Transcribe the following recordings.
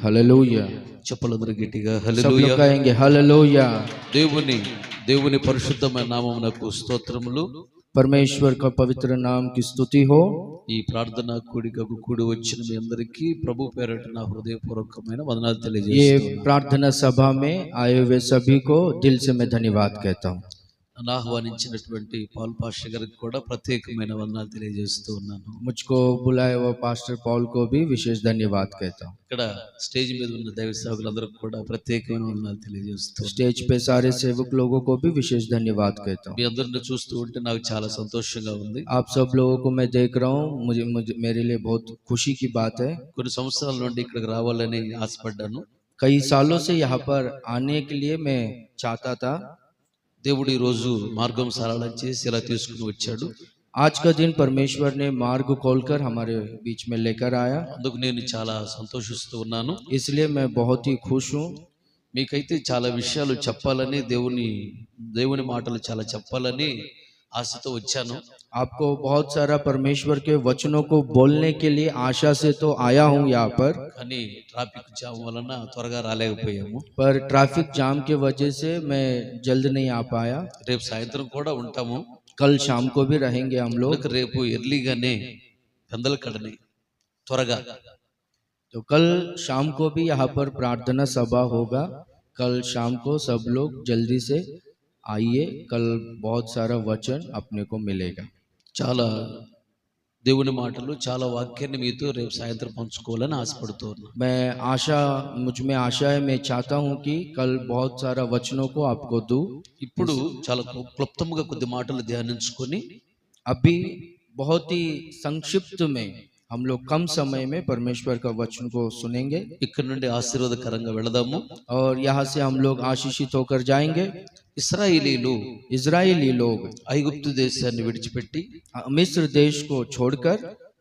Hallelujah. చెప్పలందరూ గట్టిగా सब लोग హల్లెలూయా. कहेंगे हालेलुया। దేవుని పరిశుద్ధమైన నామమునకు స్తోత్రములు. परमेश्वर का पवित्र नाम की स्तुति हो। ఈ ప్రార్థన కూడికకు కూడి వచ్చిన మీ అందరికీ ప్రభు పేరట నా హృదయపూర్వకమైన వందనాలు ये తెలియజేస్తున్నాను. प्रार्थना सभा में आए हुए सभी को दिल से मैं धन्यवाद कहता हूँ। నన్ను ఆహ్వానించినటువంటి పాల్ పాస్టర్ గారికి కూడా ప్రత్యేకమైన వందనాలు తెలియజేస్తూ ఉన్నాను. मुझको बुलाए हुआ पास्टर पॉल को भी विशेष धन्यवाद कहता हूँ। ఇక్కడ స్టేజ్ మీద ఉన్న దైవ సేవకులందరికీ కూడా ప్రత్యేకమైన వందనాలు తెలియజేస్తూ ఉన్నాను. स्टेज पे सारे सेवक लोगों को भी विशेष धन्यवाद कहता हूँ। మీ అందరిని చూస్తూ ఉంటే నాకు చాలా సంతోషంగా ఉంది. आप सब लोगों को मैं देख रहा हूँ, मुझे मेरे लिए बहुत खुशी की बात है। కొన్ని సంవత్సరాల నుండి ఇక్కడికి రావాలని ఆశపడ్డాను. कई सालों से यहाँ पर आने के लिए मैं चाहता था। దేవుడు ఈ రోజు మార్గం సరళం చేసి ఇలా తీసుకుని వచ్చాడు. आज का दिन परमेश्वर ने मार्ग खोलकर हमारे बीच में लेकर आया, అందుకు నేను చాలా సంతోషిస్తూ ఉన్నాను. इसलिए मैं बहुत ही खुश हूँ। మీకైతే చాలా విషయాలు చెప్పాలని దేవుని మాటలు చాలా చెప్పాలని ఆశతో వచ్చాను. आपको बहुत सारा परमेश्वर के वचनों को बोलने के लिए आशा से तो आया हूँ यहाँ पर, కానీ ట్రాఫిక్ జామ్ వలన త్వరగా రాలేకపోయాము. पर ट्रैफिक जाम की वजह से मैं जल्द नहीं आ पाया। రేపు సాయంత్రం కూడా ఉంటాము. कल शाम को भी रहेंगे हम लोग, అందుకు రేపు ఎర్లీగానే పెందలకడని త్వరగా तो कल शाम को भी यहाँ पर प्रार्थना सभा होगा। कल शाम को सब लोग जल्दी से आइए, कल बहुत सारा वचन अपने को मिलेगा। చాలా దేవుని మాటలు చాలా వాక్యాన్ని మీతో రేపు సాయంత్రం పంచుకోవాలని ఆశపడుతూ ఉన్నాను. मुझ में आशा है, मैं चाहता हूँ कि कल बहुत सारा वचनों को आपको दूं। ఇప్పుడు చాలా క్లుప్తంగా కొద్ది మాటలు ధ్యానించుకొని अभी बहुत ही संक्षिप्त में हम लोग कम समय में परमेश्वर का वचन को सुनेंगे ఇక్కడ నుండి ఆశీర్వాదకరంగా వెళదాము. और यहाँ से हम लोग आशीषित होकर जाएंगे। इजरायली लोग ఐగుప్తు దేశాన్ని విడిచిపెట్టి मिस्र देश को छोड़कर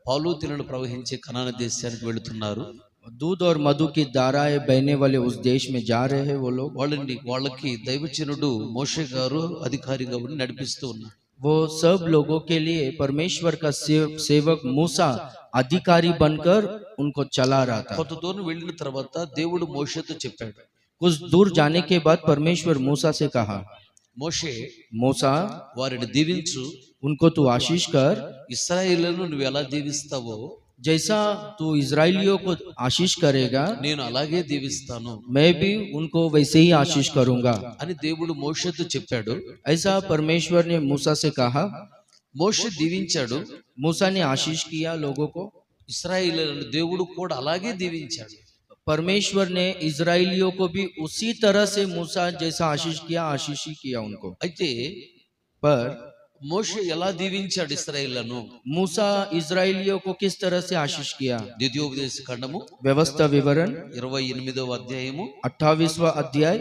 పాలు తేనెలు ప్రవహించే కనాను దేశానికి వెళుతున్నారు. दूध और मधु की धाराएं बहने वाले उस देश में जा रहे हैं वो लोग। వాళ్ళకి దైవజనుడు మోషే గారు అధికారిగా ఉండి నడిపిస్తూ ఉన్నారు. वो सब लोगों के लिए परमेश्वर का सेवक मूसा अधिकारी बनकर उनको चला रहा था। కొంత దూరం వెళ్ళిన తర్వాత దేవుడు మోషేతో చెప్పాడు. कुछ दूर जाने के बाद परमेश्वर मूसा से कहा, మోషే मूसा వారిని దీవించు, उनको तू आशीष कर, ఇశ్రాయేలును నువ్వు ఎలా దీవిస్తావో जैसा तू इजरायलियों को आशीष करेगा నేను అలాగే దీవిస్తాను मैं भी उनको वैसे ही आशीष करूंगा అని దేవుడు మోషేతో చెప్పాడు. ऐसा परमेश्वर ने मूसा से कहा। మోషే దీవించాడు, मूसा ने आशीष किया लोगों को, ఇశ్రాయేలును దేవుడు కూడా అలాగే దీవించాడు. परमेश्वर ने इजरायलियों को भी उसी तरह से मूसा जैसा आशीष ही किया उनको। అయితే पर మోషే ఎలా దీవించాడు ఇశ్రాయేలును? मूसा इजरायलियों को किस तरह से आशीष किया? ద్వితీయోపదేశ ఖండము व्यवस्था विवरण 28వ అధ్యాయము 28वां अध्याय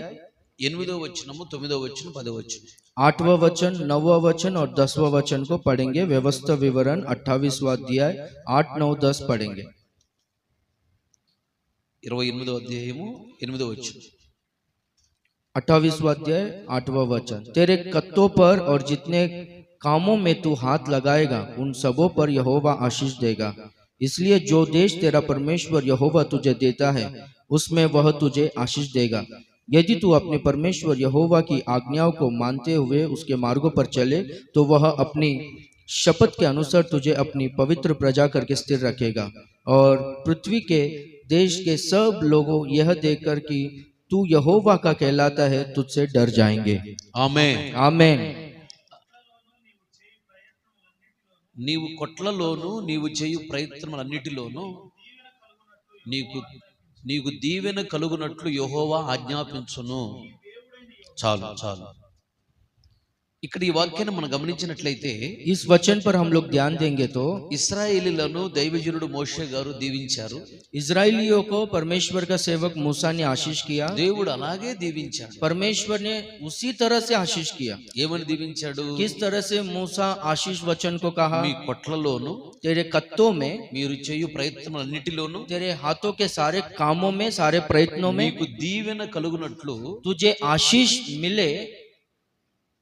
8వ వచనము 9వ వచనం 10వ వచనం 8वां वचन 9वां वचन और 10वां वचन को पढ़ेंगे। व्यवस्था विवरण 28वां अध्याय 8, 9, 10 पढ़ेंगे। 28వ అధ్యాయము 8వ వచనం 28वां अध्याय 8वां वचन, तेरे कत्तों पर और जितने कामों में तू हाथ लगाएगा उन सबों पर यहोवा आशीष देगा। इसलिए जो देश तेरा परमेश्वर यहोवा तुझे देता है उसमें वह तुझे आशीष देगा। यदि तू अपने परमेश्वर यहोवा की आज्ञाओं को मानते हुए उसके मार्गों पर चले तो वह अपनी शपथ के अनुसार तुझे अपनी पवित्र प्रजा करके स्थिर रखेगा। और पृथ्वी के देश के सब लोगों यह देखकर कि तू यहोवा का कहलाता है तुझसे डर जाएंगे। ఆమేన్. आमेन। నీవు కొట్లలోను నీవు చేయు ప్రయత్నములన్నిటిలోనూ నీకు దీవెన కలుగునట్లు యెహోవా ఆజ్ఞాపించును. చాలు చాలు. ఇక్కడ ఈ వాక్యాన్ని మనం గమనించినట్లయితే इस वचन पर हम लोग ध्यान देंगे तो ఇశ్రాయేలీలను దైవజనుడు మోషే గారు దీవించారు. इजरायलियों को परमेश्वर का सेवक मूसा ने आशीष किया। దేవుడు అలాగే దీవించాడు. परमेश्वर ने उसी तरह से आशीष किया। ఏమని దీవించాడు? किस तरह से मूसा आशीष वचन को कहा? మీ కొట్లలోను तेरे कत्तों में, మీరు చేయు ప్రయత్నములన్నిటిలోనూ तेरे हाथों के सारे कामों में, सारे प्रयत्नों में మీకు దీవెన కలుగునట్లు तुझे आशीष मिले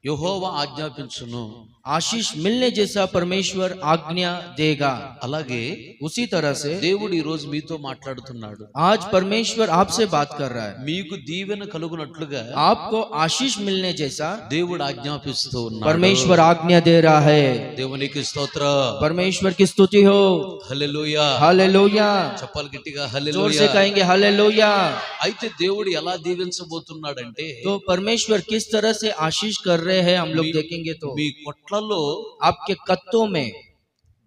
యెహోవా ఆజ్ఞాపించును. आशीष मिलने जैसा परमेश्वर आज्ञा देगा। అలాగే उसी तरह से దేవుడు ఈ రోజు మీతో మాట్లాడుతున్నాడు. आज परमेश्वर आपसे बात कर रहा है, మీకు దీవెన కలుగునట్లుగా आपको आशीष मिलने जैसा దేవుడు ఆజ్ఞాపిస్తూ ఉన్నాడు. परमेश्वर आज्ञा दे रहा है। దేవునికి స్తోత్రం. परमेश्वर की स्तुति हो। హల్లెలూయా. हालेलुया। చెప్పాలి గట్టిగా जोर से హల్లెలూయా. कहेंगे हालेलुया। అయితే దేవుడు ఎలా దీవించబోతున్నాడంటే तो परमेश्वर किस तरह से आशीष कर रहे हैं हम लोग देखेंगे तो మీ కొట్లలో आपके कत्तों में,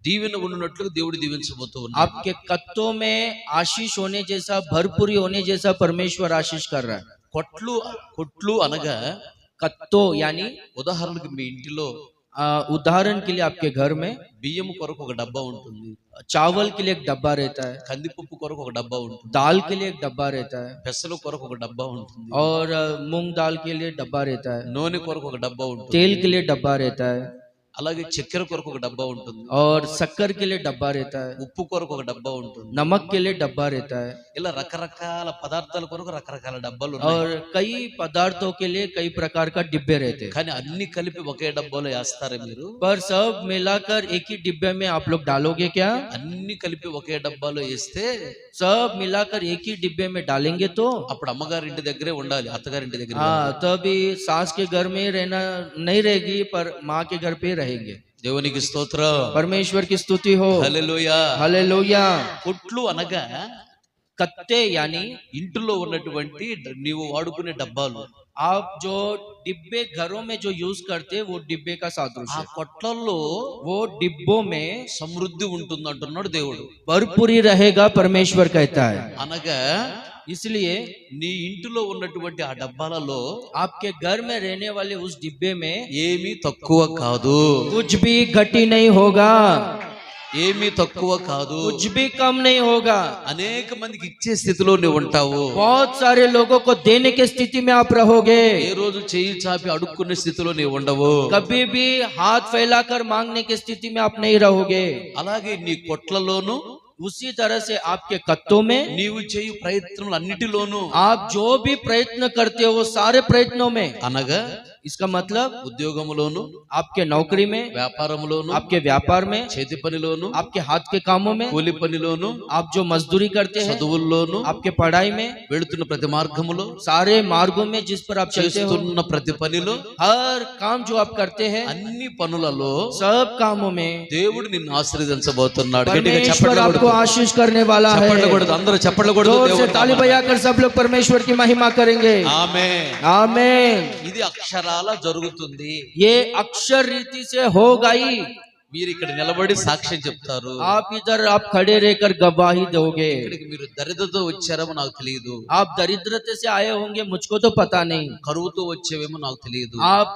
దీవెన ఉన్నట్లుగా దేవుడు దీవించబోతూ ఉన్నాడు. आपके कत्तों में आशीष होने जैसा, भरपूरी होने जैसा परमेश्वर आशीष कर रहा है। కొట్లు అనగా कत्तों यानी ఉదాహరణకి మీ ఇంటిలో उदाहरण के लिए आपके घर में బియ్యం కొరకు ఒక డబ్బా ఉంటుంది, चावल के लिए एक डब्बा रहता है, కందిపప్పు కొరకు ఒక డబ్బా ఉంటుంది, दाल के लिए एक डब्बा रहता है, పెసల కొరకు ఒక డబ్బా ఉంటుంది, और मूंग दाल के लिए डब्बा रहता है, నూనె కొరకు ఒక డబ్బా ఉంటుంది, तेल के लिए डब्बा रहता है, అలాగే చక్కెర కొరకు ఒక డబ్బా ఉంటుంది, और शक्कर के लिए डब्बा रहता है, ఉప్పు కొరకు ఒక డబ్బా ఉంటుంది. नमक के लिए डब्बा रहता है, ఇలా రకరకాల పదార్థాల కొరకు రకరకాల డబ్బాలు ఉన్నాయి. और कई पदार्थों के लिए कई प्रकार का डिब्बे रहते हैं। కానీ అన్ని కలిపి ఒకే డబ్బాలో వేస్తారా మీరు? पर सब मिलाकर एक ही डिब्बे में आप लोग डालोगे क्या? అన్ని కలిపి ఒకే డబ్బాలో వేస్తే सब मिलाकर एक ही डिब्बे में डालेंगे तो అప్పుడు అమ్మగారి ఇంటి దగ్గరే ఉండాలి, అత్తగారి ఇంటి దగ్గర हाँ, तभी सास के घर में रहना नहीं रहेगी, पर माँ के घर पे रहेंगे। దేవునికి స్తోత్రం. परमेश्वर की स्तुति हो। హల్లెలూయా. हालेलुया। కొట్లు అనగా कत्ते यानी ఇంటిలో ఉన్నటువంటి నీవు వాడుకునే డబ్బాలు. आप जो डिब्बे घरों में जो यूज करते हैं वो डिब्बे का ఆ सादृश्य है। కొట్లల్లో वो डिब्बों में సమృద్ధి ఉంటుంది అంటున్నాడు దేవుడు. भरपूरी रहेगा परमेश्वर कहता है। అనగా इसलिए నీ ఇంటిలో ఉన్నటువంటి ఆ డబ్బాలలో आपके घर में रहने वाले उस डिब्बे में ఏమీ తక్కువ కాదు, कुछ भी घटी नहीं होगा, ఏమీ తక్కువ కాదు, कुछ भी कम नहीं होगा। అనేక మందికి ఇచ్చే స్థితిలో నువ్వు ఉంటావు. बहुत सारे लोगों को देने की स्थिति में आप रहोगे। ఏ రోజు చేయి చాపి అడుక్కునే స్థితిలో నీవు ఉండవు. कभी भी हाथ फैलाकर मांगने की स्थिति में आप नहीं रहोगे। అలాగే నీ కొట్లలోను उसी तरह से आपके कत्तों में నీవు చేయు ప్రయత్నములన్నిటిలోను आप जो भी प्रयत्न करते हो वो सारे प्रयत्नों में, అనగా इसका मतलब ఉద్యోగములోను, आपके नौकरी में, వ్యాపారములోను, आपके व्यापार में, చేతి పనిలోను, आपके हाथ के कामों में, కూలి పనిలోను, आप जो मजदूरी करते हैं, చదువుల్లోను, आपके पढ़ाई में, వెళుతున్న ప్రతి మార్గములో, सारे मार्गों में जिस पर आप चलते हो, చేస్తున్న ప్రతి పనిలో, हर काम जो आप करते हैं, అన్ని పనులలో सब कामों में దేవుడు నిన్ను ఆశీర్వదించబోతున్నాడు. గట్టిగా परमेश्वर చప్పట్లు आपको కొడుతూ. आशीष करने वाला చప్పట్లు है। కొడుతూ, అందరూ చప్పట్లు కొడుతూ जोर से దేవుని ताली నామమున. बजाकर सब लोग परमेश्वर की महिमा करेंगे। ఆమేన్. आमीन। ఇది అక్షరాల జరుగుతుంది. ये अक्षर रीति से होगा ही। మీరు ఇక్కడ నిలబడి సాక్ష్యం చెప్తారు. आप इधर आप खड़े रहकर गवाही दोगे। ఇక్కడికి మీరు దరిద్రతో వచ్చారేమో నాకు తెలియదు, आप दरिद्रता से आए होंगे मुझको तो पता नहीं, కరువుతో వచ్చేవేమో నాకు తెలియదు, आप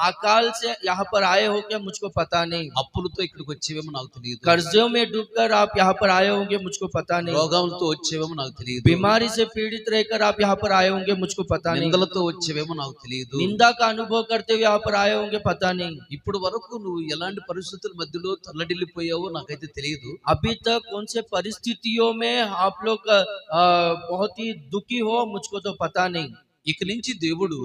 अकाल से यहाँ पर आए हो क्या मुझको पता नहीं, అప్పులతో ఇక్కడికి వచ్చేవేమో నాకు తెలియదు, कर्जों में डूबकर आप यहाँ पर आए होंगे मुझको पता नहीं, రోగాలతో వచ్చేవేమో నాకు తెలియదు, बीमारी से पीड़ित रहकर आप यहाँ पर आए होंगे मुझको पता नहीं, నిందలతో వచ్చేవేమో నాకు తెలియదు. निंदा का अनुभव करते हुए यहाँ पर आए होंगे पता नहीं। ఇప్పుడు వరకు నువ్వు ఎలాంటి పరిస్థితుల మధ్యలో తల్లడిల్లిపోయావో నాకైతే తెలియదు. अभी तक कौन से परिस्थितियों में आप लोग बहुत ही दुखी हो मुझको तो पता नहीं। ఇక నుంచి దేవుడు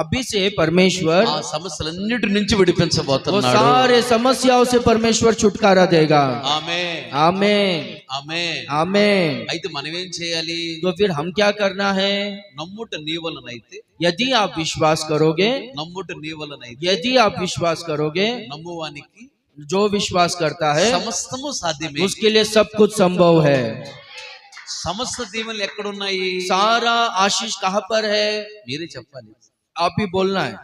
अभी से परमेश्वर ఆ సమస్యలన్నిటి నుంచి वो విడిపించబోతున్నాడు. सारे समस्याओं से परमेश्वर छुटकारा देगा। ఆమేన్. आमीन। ఆమేన్. आमीन। అయితే మనం ఏం చేయాలి? तो फिर हम क्या करना है? నమ్ముట నీ వలనైతే, यदि आप विश्वास करोगे, నమ్ముట నీ వలనైతే, यदि आप विश्वास करोगे, నమ్మువానికి जो विश्वास करता है సమస్తము సాధ్యమే. उसके लिए सब कुछ संभव है। సమస్త దీవెనలు ఎక్కడున్నాయి? सारा आशीष कहाँ पर है? మీరే చెప్పాలి. आप ही बोलना है।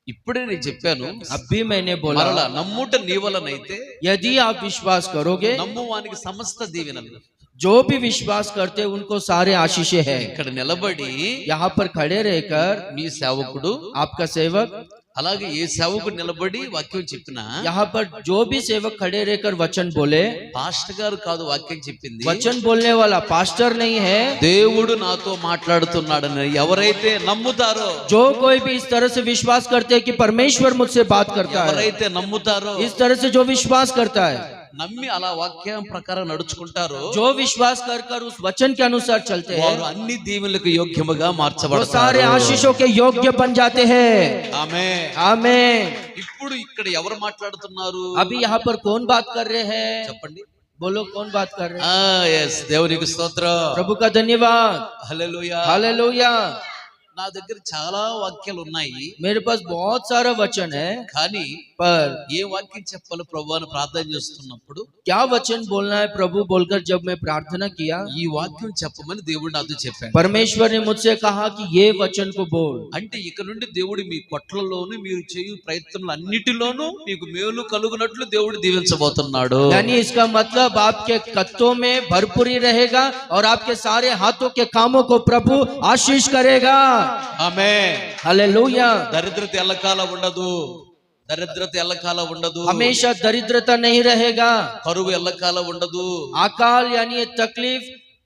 ఇప్పుడే నేను చెప్పాను. अभी मैंने बोला మరలా నమ్ముట నీ వలనైతే, यदि आप विश्वास करोगे, నమ్మువానికి సమస్త దీవెనలు. जो भी विश्वास करते उनको सारे आशीषें हैं। ఇక్కడ నిలబడి यहाँ पर खड़े रहकर మీ సేవకుడు, आपका सेवक, అలాగే ఏ సేవకుడు నిలబడి వాక్యం చెప్పినా, यहाँ पर जो भी सेवक खड़े रहकर वचन बोले, పాస్టర్ గారు కాదు వాక్యం చెప్పింది, वचन बोलने वाला पास्टर नहीं है, దేవుడు నాతో మాట్లాడుతున్నాడని ఎవరైతే నమ్ముతారో, जो कोई भी इस तरह से विश्वास करते हैं कि परमेश्वर मुझसे बात करता है, ఎవరైతే నమ్ముతారో, इस तरह से जो विश्वास करता है, నమ్మి అలా వాక్యం ప్రకారం నడుచుకుంటారో जो विश्वास कर कर उस वचन के अनुसार चलते हैं వారు అన్ని దీవెనలకు యోగ్యముగా वो మార్చబడతారు. सारे आशीषों के योग्य बन जाते हैं। ఆమేన్. आमेन। ఇప్పుడు ఇక్కడ ఎవరు మాట్లాడుతున్నారు अभी यहाँ पर कौन बात कर रहे हैं? చెప్పండి. बोलो कौन बात कर रहे हैं? yes దేవునికి స్తోత్రం. प्रभु का धन्यवाद। హల్లెలూయా. हालेलुया। నా దగ్గర చాలా వాక్యాలు ఉన్నాయి, मेरे पास बहुत सारा वचन है, కానీ पर ఏ వాక్యం చెప్పాలో ప్రభు అని ప్రార్థన చేస్తున్నప్పుడు क्या वचन बोलना है प्रभु बोलकर जब मैं प्रार्थना किया, ఈ వాక్యం చెప్పమని దేవుడు నాతో చెప్పాడు. परमेश्वर ने मुझसे कहा कि ये वचन को बोल। అంటే ఇక నుండి దేవుడు మీ కొట్లలోను మీరు చేయు ప్రయత్నాలు అన్నిటిలోనూ మీకు మేలు కలుగునట్లు దేవుడు దీవించబోతున్నాడు. यानी इसका मतलब आपके कत्तों में भरपूरी रहेगा और आपके सारे हाथों के कामों को प्रभु आशीष करेगा। ఆమేన్. हालेलुया। దరిద్రత ఎల్లకాలం ఉండదు, దరిద్రత ఎల్లకాలం ఉండదు, हमेशा दरिद्रता नहीं रहेगा, కరువు ఎల్లకాలం ఉండదు, अकाल यानी ये तकलीफ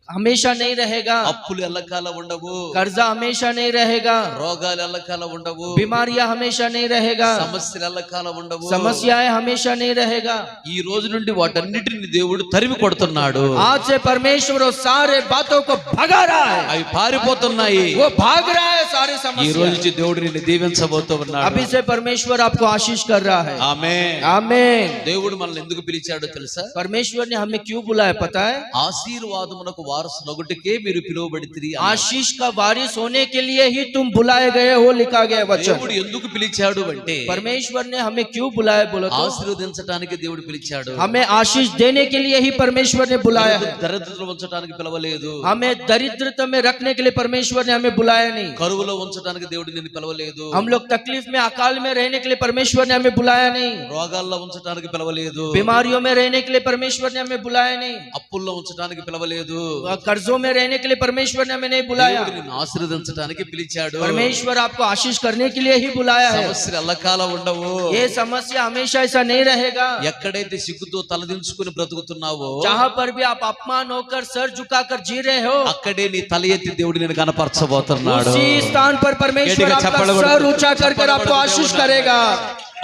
हमेशा नहीं रहेगा, అప్పులు ఎల్లకాలం ఉండవు, कर्जा हमेशा नहीं रहेगा, రోగాలు ఎల్లకాలం ఉండవు, बीमारियां हमेशा नहीं रहेगा, సమస్యలు ఎల్లకాలం ఉండవు. समस्याएं हमेशा नहीं रहेगा। ఈ రోజు నుండి వాటన్నిటిని దేవుడు తరిమి కొడుతున్నాడు. आज से परमेश्वर उस सारे बातों को भगा रहा है, అవి పారిపోతున్నాయి. वो भाग रहा है सारे ఈ రోజు समस्या। నుంచి దేవుడు నిన్ను దీవించబోతున్నాడు. अभी से परमेश्वर आपको आशीष कर रहा है। ఆమేన్. आमीन। దేవుడు మనల్ని ఎందుకు పిలిచాడో తెలుసా? परमेश्वर ने हमें क्यों बुलाया पता है? ఆశీర్వాదమునకు వారసులొకటికే మీరు పిలువబడితిరి. आशीष का वारिस होने के लिए ही तुम बुलाए गए हो, लिखा गया वचन। దేవుడు ఎందుకు పిలిచాడు అంటే परमेश्वर ने हमें क्यों बुलाया बोलो तो? ఆశీర్వదించడానికి దేవుడు పిలిచాడు. हमें आशीष देने के लिए ही परमेश्वर ने बुलाया है। దరిద్రతలో ఉంచడానికి పిలవలేదు, हमें दरिद्रता में रखने के लिए परमेश्वर ने हमें बुलाया नहीं। కరువులో ఉంచడానికి దేవుడు నిన్ను పిలవలేదు, हम लोग तकलीफ में अकाल में रहने के लिए परमेश्वर ने हमें बुलाया नहीं। రోగాల్లో ఉంచడానికి పిలవలేదు, बीमारियों में रहने के लिए परमेश्वर ने हमें बुलाया नहीं। అప్పుల్లో ఉంచడానికి పిలవలేదు, कर्जों में रहने के लिए परमेश्वर ने हमें नहीं बुलाया। దేవుడు నిన్ను ఆశీర్వదించడానికి పిలిచాడు. परमेश्वर आपको आशीष करने के लिए ही बुलाया है। సమస్యలు ఎల్లకాలం ఉండవు. ये समस्या हमेशा ऐसा नहीं रहेगा। ఎక్కడైతే సిగ్గుతో తలదించుకుని బ్రతుకుతున్నావో जहाँ पर भी आप अपमान होकर सर झुकाकर जी रहे हो, అక్కడే నీ తల ఎత్తి దేవుడు నిన్ను కనపరచబోతున్నాడు. उसी स्थान पर परमेश्वर గట్టిగా आपका చప్పట్లు सर కొడుతూ, ऊंचा कर చప్పట్లు आपको కొడుతూ आशीष ఉన్నాడు. करेगा।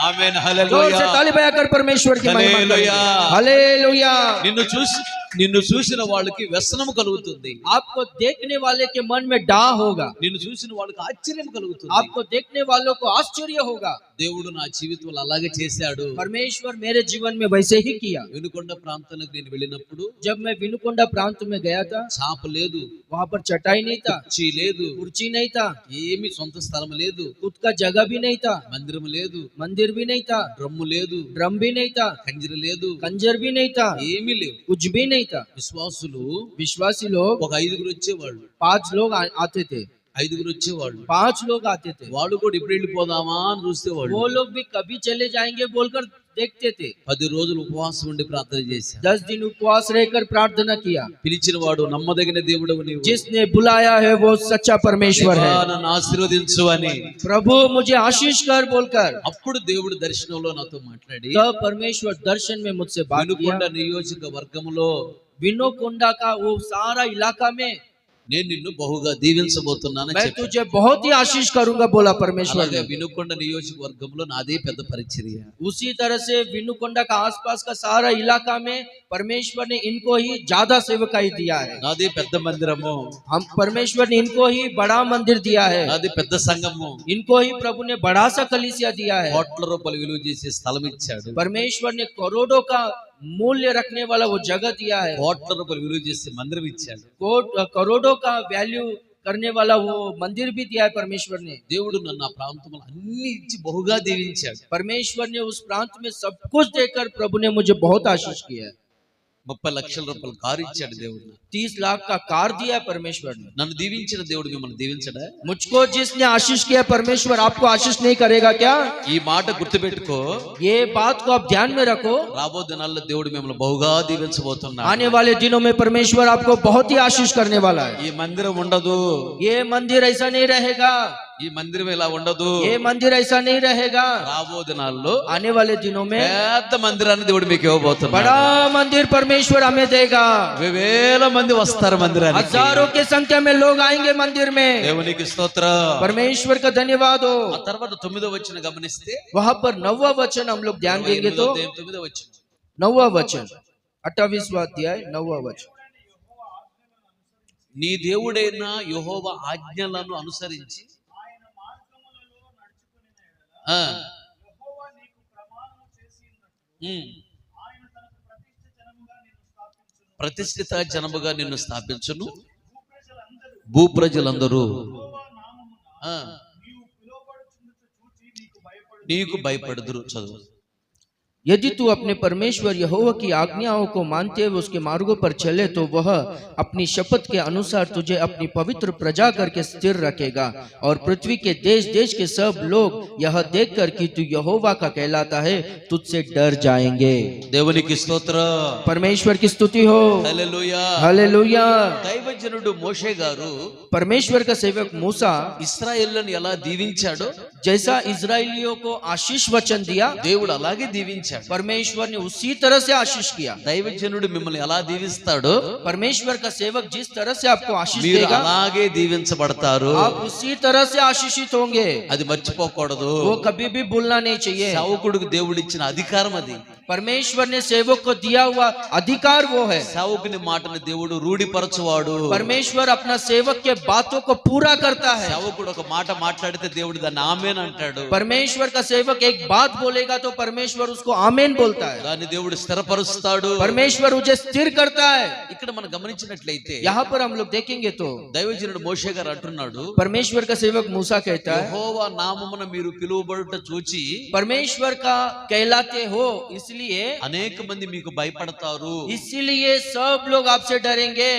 ఆమేన్. जोर హల్లెలూయా. से ताली बजाकर परमेश्वर की महिमा హల్లెలూయా. करें। हालेलुया। నిన్ను చూసిన వాళ్ళకి వ్యసనము కలుగుతుంది, आपको देखने वाले के मन में डाह होगा, నిన్ను చూసిన వాళ్ళకి ఆశ్చర్యం కలుగుతుంది. आपको देखने वालों को आश्चर्य होगा। దేవుడు నా జీవితంలో అలాగే చేశాడు. परमेश्वर मेरे जीवन में वैसे ही किया। వినుకొండ ప్రాంతానికి నేను వెళ్ళినప్పుడు जब मैं विनुकोंडा प्रांत में गया था, చాప లేదు, वहाँ पर चटाई नहीं था, కుర్చీ లేదు, कुर्सी नहीं था, ఏమి సొంత స్థలం లేదు, खुद का जगह भी नहीं था, మందిరం లేదు, मंदिर भी नहीं था, డ్రమ్ము లేదు, ड्रम भी नहीं था, కంజర లేదు, कंजर भी नहीं था, ఏమీ లేవు. कुछ भी नहीं था। విశ్వాసులు विश्वासी लोग ఒక 5 వచ్చేవాళ్ళు, 5 लोग आते थे, 5 వచ్చేవాళ్ళు. 5 लोग आते थे। వాళ్ళు కూడా ఇప్పుడు వెళ్ళిపోదామా అని చూసేవాళ్ళు. वो लोग भी कभी चले जाएंगे बोलकर देखते थे। 10 రోజులు ఉపవాసం ఉండి ప్రార్థన చేశారు. 10 दिन उपवास रहकर प्रार्थना किया। పిలిచిన వాడు నమ్మదగిన దేవుడవు నీవు, जिसने बुलाया है वो सच्चा परमेश्वर है। దేవా నన్ను ఆశీర్వదించు అని. प्रभु मुझे आशीष कर बोलकर, అప్పుడు దేవుడు దర్శనంలో నాతో మాట్లాడి तब परमेश्वर दर्शन में मुझसे बात किया। వినుకొండ నియోజకవర్గంలో विनुकोंडा का वो सारा इलाका में నేను నిన్ను బహుగా దీవించబోతున్నానని मैं చెప్పాడు. तुझे बहुत ही आशीष करूंगा बोला परमेश्वर అలాగే ने। వినుకొండ నియోజకవర్గంలో నాదే పెద్ద పరిచర్య. उसी तरह से विनुकोंडा का आसपास का सारा इलाका में परमेश्वर ने इनको ही ज्यादा सेवकाई दिया है। నాదే పెద్ద మందిరము, हम परमेश्वर ने इनको ही बड़ा मंदिर दिया है, నాదే పెద్ద సంఘము, इनको ही प्रभु ने बड़ा सा कलीसिया दिया है। కోట్ల రూపాయలు విలువ చేసే స్థలం ఇచ్చాడు, परमेश्वर ने करोड़ों का मूल्य रखने वाला वो जगह दिया है, కోట్ల రూపాయలు విలువ చేసే మందిరం ఇచ్చాడు. करोड़ों का वैल्यू करने वाला वो मंदिर भी दिया है परमेश्वर ने। దేవుడు నన్ను ఆ ప్రాంతంలో అన్ని ఇచ్చి బహుగా దీవించాడు. परमेश्वर ने उस प्रांत में सब कुछ देकर प्रभु ने मुझे बहुत आशीष किया है। 30 లక్షల రూపాయలు కారు ఇచ్చాడు దేవుడు. 30 लाख का कार दिया है परमेश्वर ने। నన్ను దీవించిన దేవుడు మిమ్మల్ని దీవించడా? मुझको जिसने आशीष किया परमेश्वर आपको आशीष नहीं करेगा क्या? ఈ మాట గుర్తుపెట్టుకో. ये बात को आप ध्यान में रखो। రాబో దినాల్లో దేవుడు మిమ్మల్ని బహుగా దీవించబోతున్నాడు. आने वाले दिनों में परमेश्वर आपको बहुत ही आशीष करने वाला है। ఈ మందిరం ఉండదు, ये मंदिर ऐसा नहीं रहेगा, ఈ మందిరం ఇలా ఉండదు. ये मंदिर ऐसा नहीं रहेगा। రాబో దినాల్లో आने वाले दिनों में పెద్ద మందిరాన్ని దేవుడు మీకు ఇవ్వబోతున్నాడు. बड़ा मंदिर परमेश्वर हमें देगा। వేల మంది వస్తారు మందిరానికి. हजारों की संख्या में लोग आएंगे मंदिर में। దేవునికి స్తోత్రం. परमेश्वर का धन्यवाद हो। ఆ తర్వాత 9వ వచనం గమనిస్తే, वहां पर 9वां वचन हम लोग ध्यान देंगे तो 9వ వచనం 9वां वचन, 28वां अध्याय 9वां वचन। నీ దేవుడైన యెహోవా ఆజ్ఞలను అనుసరించి ఆ, ప్రతిష్ఠిత జనముగా నిన్ను స్థాపించును, భూప్రజలందరూ నీకు భయపడుదురు. చదువు. यदि तू अपने परमेश्वर यहोवा की आज्ञाओं को मानते हुए उसके मार्गों पर चले तो वह अपनी शपथ के अनुसार तुझे अपनी पवित्र प्रजा करके स्थिर रखेगा, और पृथ्वी के देश देश के सब लोग यह देखकर कि तू यहोवा का कहलाता है तुझसे डर जाएंगे। దేవునికి స్తోత్రం. परमेश्वर की स्तुति हो। హల్లెలూయా. हालेलुया। దైవజనుడు మోషే గారు परमेश्वर का सेवक मूसा ఇశ్రాయేలును ఎలా దీవించాడో जैसा इजराइलियों को आशीष वचन दिया, దేవుడు అలాగే దీవించాడు. परमेश्वर ने उसी तरह से आशीष किया। దైవజనుడు మిమ్మల్ని ఎలా దీవిస్తాడో परमेश्वर का सेवक जिस तरह से आपको आशीष మీరు देगा, అలాగే దీవించబడతారు. आप उसी तरह से आशीषित होंगे। అది మర్చిపోకూడదు. वो कभी भी भूलना नहीं चाहिए। సేవకుడికి దేవుడిచ్చిన అధికారం అది. परमेश्वर ने सेवक को दिया हुआ अधिकार वो है। సేవకుని మాటను దేవుడు రూఢిపరచువాడు. परमेश्वर अपना सेवक के बातों को पूरा करता है। సేవకుడు ఒక మాట మాట్లాడితే దేవుడు దాన్ని ఆమేన్ అంటాడు. परमेश्वर का सेवक एक बात बोलेगा तो परमेश्वर उसको आमेन बोलता है। దాన్ని దేవుడు స్థిరపరుస్తాడు. परमेश्वर उसे स्थिर करता है। ఇక్కడ మనం గమనించినట్లయితే यहाँ पर हम लोग देखेंगे तो దైవజనుడు మోషే గారు అంటున్నాడు, परमेश्वर का सेवक मूसा कहता है, యెహోవా నామమున మీరు పిలువబడుట చూచి परमेश्वर का कहलाते हो इसलिए అనేక మంది మీకు భయపడతారు. इसीलिए सब लोग आपसे डरेंगे।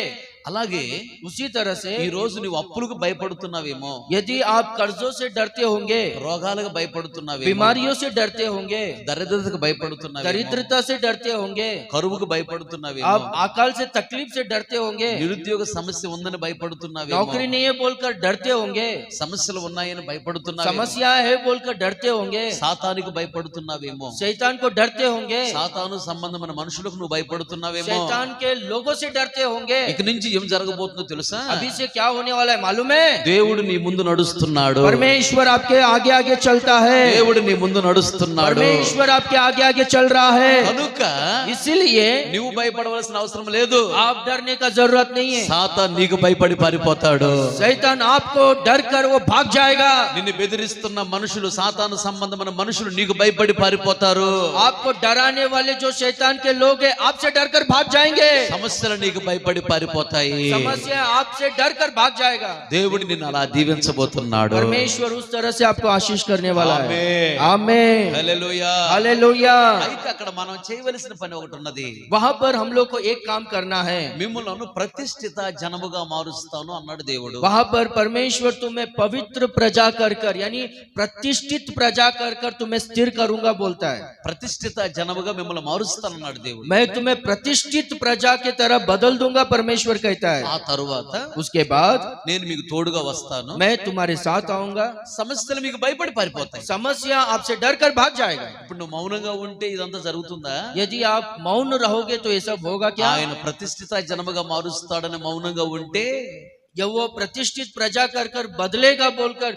అలాగే उसी तरह से ఈ రోజు నువ్వు అప్పులకు భయపడుతున్నావేమో, यदि आप कर्जों से डरते होंगे, రోగాలకు భయపడుతున్నావేమో, बीमारियों से डरते होंगे, దరిద్రతకు భయపడుతున్నావేమో, दरिद्रता से डरते होंगे, కరువుకు భయపడుతున్నావేమో, आप अकाल से तकलीफ से डरते होंगे, నిరుద్యోగ సమస్య ఉందని భయపడుతున్నావేమో, नौकरी नहीं है बोलकर डरते होंगे, సమస్యలు ఉన్నాయని భయపడుతున్నావేమో, समस्या है बोलकर डरते होंगे, సాతానికి భయపడుతున్నావేమో, शैतान को डरते होंगे, సాతాను సంబంధమైన మనుషులకు నువ్వు భయపడుతున్నావేమో. शैतान के लोगों से डरते होंगे। ఇక నుంచి ఏం జరగబోతుందో తెలుసా? अभी से क्या होने वाला है मालूम है? దేవుడు నీ ముందు నడుస్తున్నాడు. परमेश्वर आपके आगे आगे चलता है। దేవుడు నీ ముందు నడుస్తున్నాడు. परमेश्वर आपके आगे आगे चल रहा है। కనుక इसीलिए నువ్వు భయపడవలసిన అవసరం లేదు. आप डरने का जरूरत नहीं है। సాతాను నీకు భయపడి పారిపోతాడు. शैतान आपको डर कर वो भाग जाएगा। నిన్ను బెదిరిస్తున్న మనుషులు, సాతాను సంబంధమైన మనుషులు నీకు భయపడి పారిపోతారు. आपको डराने वाले जो शैतान के लोग हैं आपसे डर कर भाग जाएंगे। సమస్యలు నీకు భయపడి పారిపోతాయి. समस्या आपसे डर कर भाग जाएगा। దేవుడు నిన్ను అలా దీవించబోతున్నాడు. परमेश्वर उस तरह से आपको आशीष करने वाला है। ఆమేన్. आमीन। హల్లెలూయా. हालेलुया। అయితే అక్కడ మనం చేయవలసిన పని ఒకటి ఉన్నది. वहां पर हम लोग को एक काम करना है। మిమ్ములను ప్రతిష్ఠిత జనముగా మారుస్తాను అన్నాడు దేవుడు. वहां पर परमेश्वर तुम्हें पवित्र प्रजा कर कर यानी प्रतिष्ठित प्रजा कर कर तुम्हें स्थिर करूंगा बोलता है। ప్రతిష్ఠిత జనముగా మిమ్మల్ని మారుస్తానన్నాడు దేవుడు. मैं तुम्हें प्रतिष्ठित प्रजा की तरह बदल दूंगा परमेश्वर कहता है। ఆ తరువాత उसके बाद నేను మీకు తోడుగా వస్తాను. मैं तुम्हारे साथ आऊंगा। సమస్యలు మీకు భయపడి పారిపోతాయి. समस्या आपसे डर कर भाग जाएगा। ఇప్పుడు నువ్వు మౌనంగా ఉంటే ఇదంతా జరుగుతుందా? यदि आप मौन रहोगे तो ये सब होगा क्या? ఆయన ప్రతిష్ఠిత జనముగా మారుస్తాడని మౌనంగా ఉంటే जब वो प्रतिष्ठित प्रजा कर कर बदलेगा बोलकर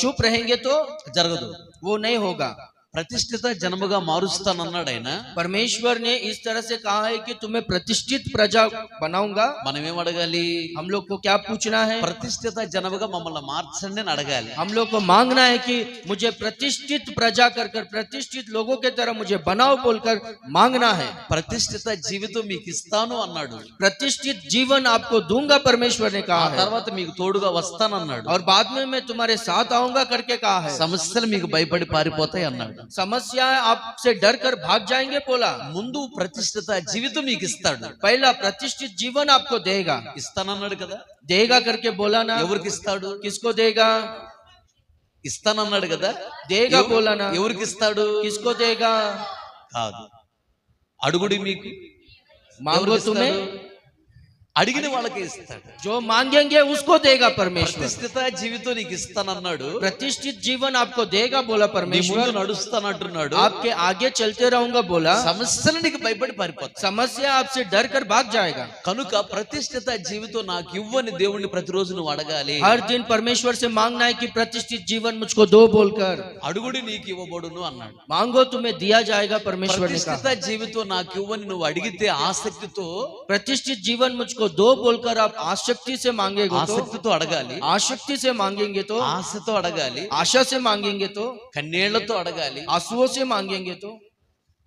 चुप रहेंगे तो జరగదు. वो नहीं होगा। ప్రతిష్ఠిత జనముగా మారుస్తానన్నాడు ఆయన. परमेश्वर ने इस तरह से कहा है कि तुम्हें प्रतिष्ठित प्रजा बनाऊंगा। మనం ఏం అడగాలి? हम लोग को क्या पूछना है? ప్రతిష్ఠిత జనముగా మమ్మల్ని మార్చండి అని అడగాలి. हम लोग को मांगना है कि मुझे प्रतिष्ठित प्रजा कर कर प्रतिष्ठित लोगों के तरह मुझे बनाओ बोलकर मांगना है। ప్రతిష్ఠిత జీవితం మీకు ఇస్తాను అన్నాడు. प्रतिष्ठित जीवन आपको दूंगा परमेश्वर ने ఆ कहा है। తర్వాత మీకు తోడుగా వస్తానన్నాడు. और बाद में मैं तुम्हारे साथ आऊंगा करके कहा है। సమస్యలు మీకు భయపడి పారిపోతాయి అన్నాడు. समस्या आपसे डर कर भाग जाएंगे बोला। ముందు ప్రతిష్ఠిత జీవితం మీకు ఇస్తాడు. पहला प्रतिष्ठित जीवन आपको देगा। ఇస్తానన్నాడు కదా. देगा करके बोला ना। ఎవరికి ఇస్తాడు? किसको देगा? ఇస్తానన్నాడు కదా. देगा बोला ना। ఎవరికి ఇస్తాడు? किसको देगा? కాదు, అడుగుడి మీకు मांगो ఎవరికి तुम्हें ఇస్తాడు? అడిగిన వాళ్ళకే ఇస్తాడు. जो मांगेंगे उसको देगा परमेश्वर। ప్రతిష్ఠిత జీవితం నీకు ఇస్తానన్నాడు. प्रतिष्ठित जीवन आपको देगा बोला నీ ముందు परमेश्वर। నడుస్తానంటున్నాడు. आपके आगे चलते रहूंगा बोला। సమస్యలు నీకు భయపడి పారిపోతాయి. समस्या आपसे डर कर भाग जाएगा। కనుక ప్రతిష్ఠిత జీవితం నాకు ఇవ్వని దేవుణ్ణి ప్రతిరోజు నువ్వు అడగాలి. हर दिन परमेश्वर से मांगना है कि प्रतिष्ठित जीवन मुझको दो बोलकर। అడుగుడి నీకు ఇవ్వబడును అన్నాడు. मांगो तुम्हें दिया जाएगा परमेश्वर ने ప్రతిష్ఠిత कहा। జీవితం నాకు ఇవ్వని నువ్వు అడిగితే ఆసక్తితో प्रतिष्ठित जीवन मुझको दो बोलकर आप आसक्ति से मांगेगे तो, ఆసక్తితో అడగాలి. आसक्ति से मांगेंगे तो, ఆశతో అడగాలి. आशा से मांगेंगे तो, కన్నీళ్లతో అడగాలి. आंसुओं से मांगेंगे तो,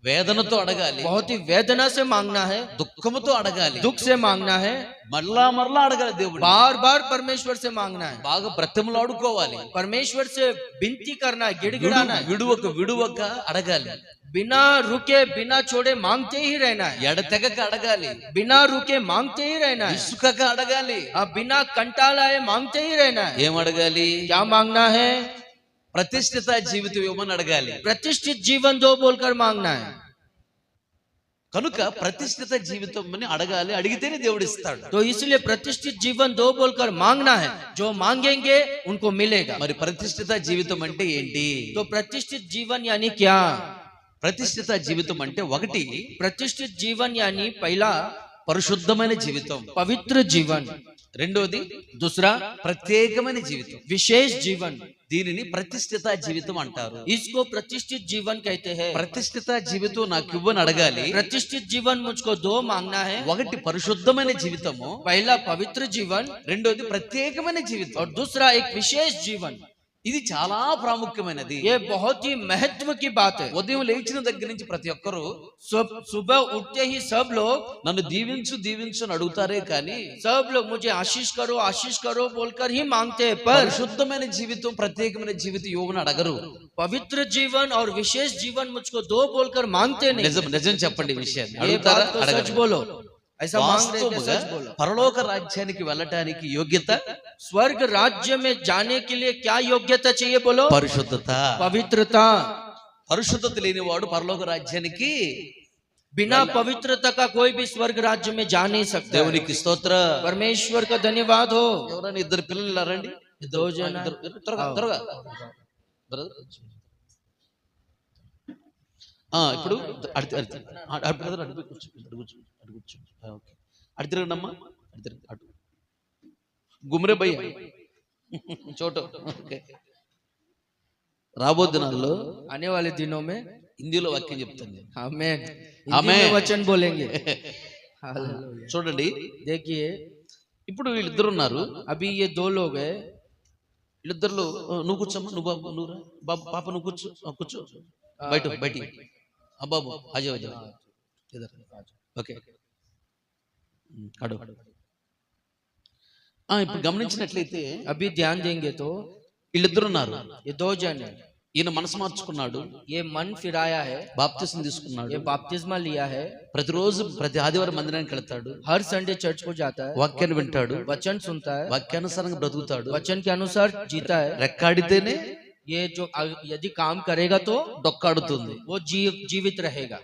వేదనతో అడగాలి. बहुत ही वेदना से मांगना है, దుఃఖముతో అడగాలి. दुख से मांगना है, మరలా మరలా అడగాలి. దేవుడు बार बार परमेश्वर से मांगना है, బాగా బ్రతిమలాడుకోవాలి. परमेश्वर से विनती करना है, गिड़गिड़ाना है, విడువక అడగాలి. बिना रुके बिना छोड़े मांगते ही रहना है, ఎడతెగక అడగాలి. बिना रुके मांगते ही रहना है, ఇసుకక అడగాలి. बिना कंटालाए मांगते ही रहना है। ఏం అడగాలి? क्या मांगना है? ప్రతిష్ఠిత జీవితం ఇవ్వమని అడగాలి. प्रतिष्ठित जीवन दो बोलकर मांगना है। కనుక ప్రతిష్ఠిత జీవితం అని అడగాలి. అడిగితేనే దేవుడు ఇస్తాడు. तो इसलिए प्रतिष्ठित जीवन दो बोलकर मांगना है, जो मांगेंगे उनको मिलेगा। మరి ప్రతిష్ఠిత జీవితం అంటే ఏంటి? तो प्रतिष्ठित जीवन यानी क्या? ప్రతిష్ఠిత జీవితం అంటే ఒకటి प्रतिष्ठित जीवन यानी पहला పరిశుద్ధమైన జీవితం, पवित्र जीवन, రెండోది दूसरा ప్రత్యేకమైన జీవితం. विशेष जीवन। దీనిని ప్రతిష్ఠిత జీవితం అంటారు. इसको प्रतिष्ठित जीवन कहते हैं। ప్రతిష్ఠిత జీవితం నాకు ఇవ్వని అడగాలి. प्रतिष्ठित जीवन मुझको दो मांगना है, ఒకటి పరిశుద్ధమైన జీవితము, पहला पवित्र जीवन రెండోది ప్రత్యేకమైన జీవితం. और दूसरा एक विशेष जीवन। ఇది చాలా ప్రాముఖ్యమైనది. ये बहुत ही महत्व की बात है। ఉదయం లేచిన దగ్గర నుంచి ప్రతి ఒక్కరు सुबह उठते ही सब लोग నన్ను దీవించు దీవించు అని అడుగుతారే కానీ सब लोग मुझे आशीष करो बोलकर ही मांगते हैं, पर పరిశుద్ధమైన జీవితం ప్రత్యేకమైన జీవితం యోగుని అడగరు. पवित्र जीवन और विशेष जीवन मुझको दो बोलकर मांगते नहीं। నిజం నిజం చెప్పండి ఈ విషయాన్ని. ये అడుగుతారా? बात को सच అడగరు. बोलो, ऐसा मांग रहे थे, వాస్తవముగా सच बोलो। పరలోక రాజ్యానికి వెళ్ళటానికి యోగ్యత स्वर्ग राज्य में जाने के लिए क्या योग्यता चाहिए बोलो? పరిశుద్ధత. पवित्रता। పరిశుద్ధత లేనివాడు పరలోక రాజ్యానికి बिना पवित्रता का कोई भी स्वर्ग राज्य में जा नहीं सकता। దేవునికి స్తోత్ర. परमेश्वर का धन्यवाद हो। ఎవరైనా ఇద్దరు పిల్లలు ఇలా రండి. दो जन త్వరగా త్వరగా. బ్రదర్ ఇప్పుడు అడి తిరగండమ్మా. అడి తిరగ అటు గుమ్రే భయ్య చోట. ఓకే. రాబో దినాల్లో आने वाले दिनों में హిందీలో వాక్యం చెప్తాను. आमेन, हिंदी आमेन। में वचन बोलेंगे। हालेलुया। చూడండి, देखिए ఇప్పుడు వీళ్ళిద్దరు ఉన్నారు. अभी ये दो लोग हैं। వీళ్ళిద్దరులో నువ్వు కూర్చోమ్మా. నువ్వు బాబు నువ్వు రా. బాబు పాప నువ్వు కూర్చో. కూర్చో బయట బయట. బాబు అజయ్ అజయ్ ఓకే. అడు ఇప్పుడు గమనించినట్లయితే अभी ध्यान देंगे तो వీళ్ళిద్దరు ఉన్నారు. ये दो जन है। ఈయన మనసు మార్చుకున్నాడు, ये मन फिराया है, బాప్తిసం తీసుకున్నాడు, ये बपतिस्मा लिया है, ప్రతిరోజు ప్రతి ఆదివారం మందిరానికి వెళ్తాడు, हर संडे चर्च को जाता है, వాక్యాన్ని వింటాడు, वचन सुनता है, వాక్యానుసారంగా బ్రతుకుతాడు. वचन के अनुसार जीता है। రెక్కాడితేనే ये जो यदि काम करेगा तो డొక్కాడుతుంది. वो जीवित रहेगा,